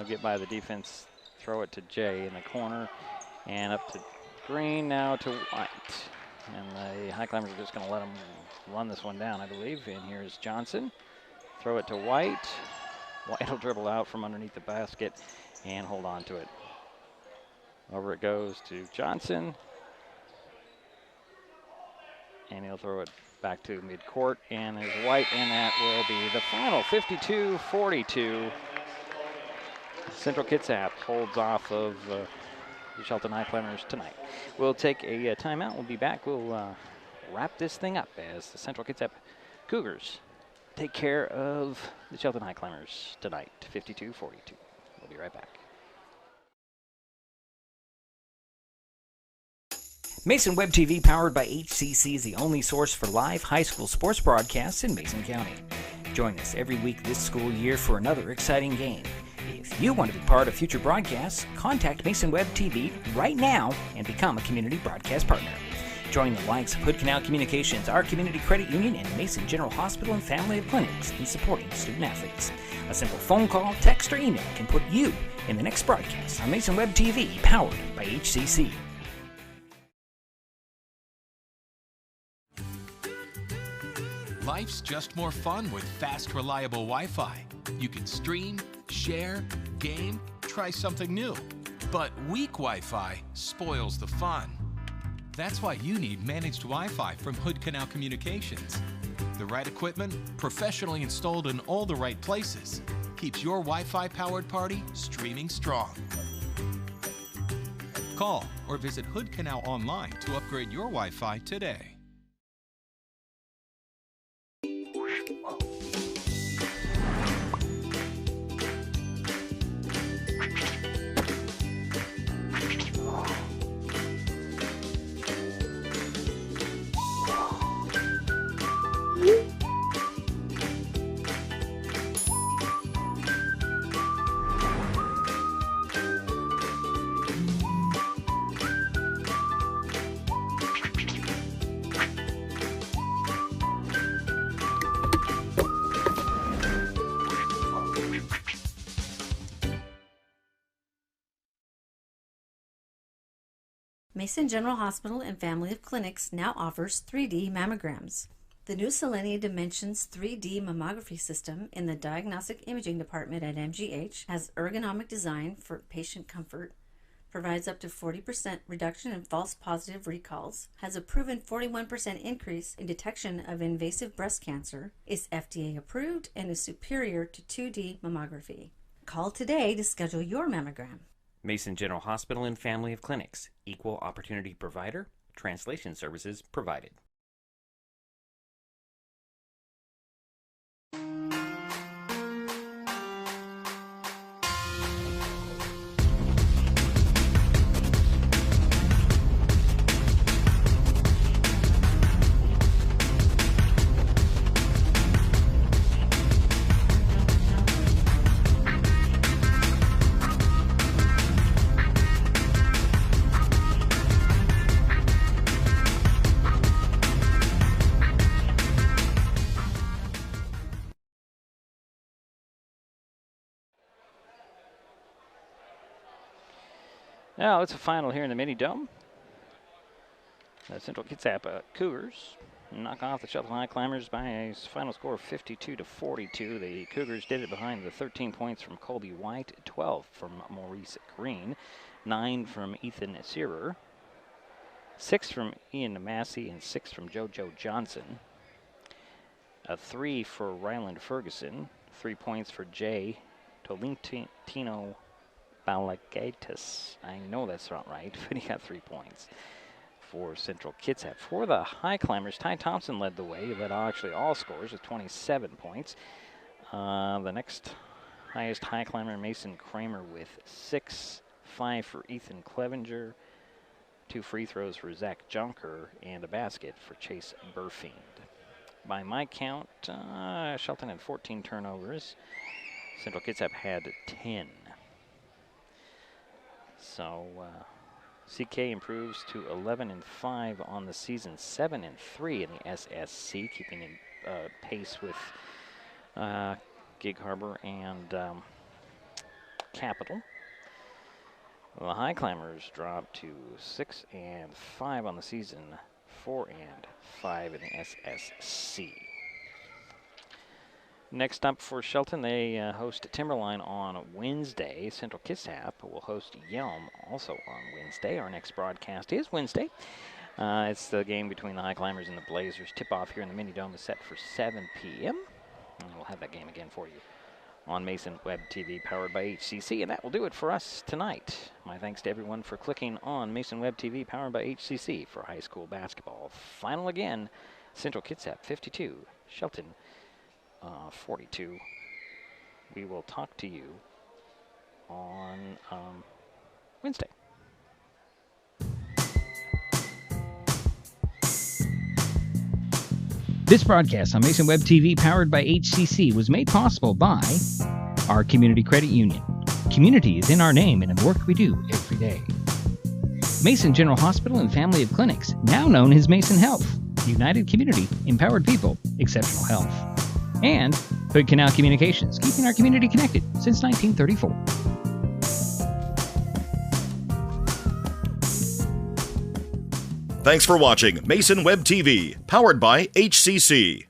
Get by the defense, throw it to Jay in the corner, and up to Green, now to White. And the Highclimbers are just going to let him run this one down, I believe. And here's Johnson. Throw it to White. White will dribble out from underneath the basket and hold on to it. Over it goes to Johnson. And he'll throw it back to midcourt. And there's White, and that will be the final. 52-42. Central Kitsap holds off of the Shelton Highclimbers tonight. We'll take a timeout. We'll be back. We'll wrap this thing up as the Central Kitsap Cougars take care of the Shelton Highclimbers tonight. 52-42. We'll be right back. Mason Web TV, powered by HCC, is the only source for live high school sports broadcasts in Mason County. Join us every week this school year for another exciting game. If you want to be part of future broadcasts, contact Mason Web TV right now and become a community broadcast partner. Join the likes of HoodCanal COMMUNICATIONS, our community credit union, and Mason General Hospital and Family of Clinics in supporting student athletes. A simple phone call, text, or email can put you in the next broadcast on Mason Web TV, powered by HCC. Life's just more fun with fast, reliable Wi-Fi. You can stream, share, game, try something new. But weak Wi-Fi spoils the fun. That's why you need managed Wi-Fi from HoodCanal COMMUNICATIONS. The right equipment, professionally installed in all the right places, keeps your Wi-Fi powered party streaming strong. Call or visit HoodCanal online to upgrade your Wi-Fi today. Mason General Hospital and Family of Clinics now offers 3D mammograms. The new Selenia Dimensions 3D mammography system in the Diagnostic Imaging Department at MGH has ergonomic design for patient comfort, provides up to 40% reduction in false positive recalls, has a proven 41% increase in detection of invasive breast cancer, is FDA approved, and is superior to 2D mammography. Call today to schedule your mammogram. Mason General Hospital and Family of Clinics, equal opportunity provider, translation services provided. Now it's a final here in the Mini Dome. The Central Kitsap Cougars knock off the Shelton Highclimbers by a final score of 52-42. The Cougars did it behind the 13 points from Colby White, 12 from Maurice Green, 9 from Ethan Searer, 6 from Ian Massey, and 6 from JoJo Johnson. A 3 for Ryland Ferguson, 3 points for Jay Tolentino Balagaitis. I know that's not right, but he got 3 points for Central Kitsap. For the Highclimbers, Ty Thompson led the way. He led actually all scores with 27 points. The next highest Highclimber, Mason Kramer, with 6, 5 for Ethan Clevenger, 2 free throws for Zach Junker, and a basket for Chase Burfiend. By my count, Shelton had 14 turnovers. Central Kitsap had 10. So CK improves to 11-5 on the season, 7-3 in the SSC, keeping in pace with Gig Harbor and Capital. The Highclimbers drop to 6-5 on the season, 4-5 in the SSC. Next up for Shelton, they host Timberline on Wednesday. Central Kitsap will host Yelm also on Wednesday. Our next broadcast is Wednesday. It's the game between the Highclimbers and the Blazers. Tip-off here in the Mini Dome is set for 7 p.m. And we'll have that game again for you on Mason Web TV, powered by HCC. And that will do it for us tonight. My thanks to everyone for clicking on Mason Web TV, powered by HCC, for high school basketball. Final again, Central Kitsap 52, Shelton 42. We will talk to you on Wednesday. This broadcast on Mason Web TV, powered by HCC, was made possible by our Community Credit Union. Community is in our name and in the work we do every day. Mason General Hospital and Family of Clinics, now known as Mason Health. United community, empowered people, exceptional health. And HoodCanal Communications, keeping our community connected since 1934. Thanks for watching Mason Web TV, powered by HCC.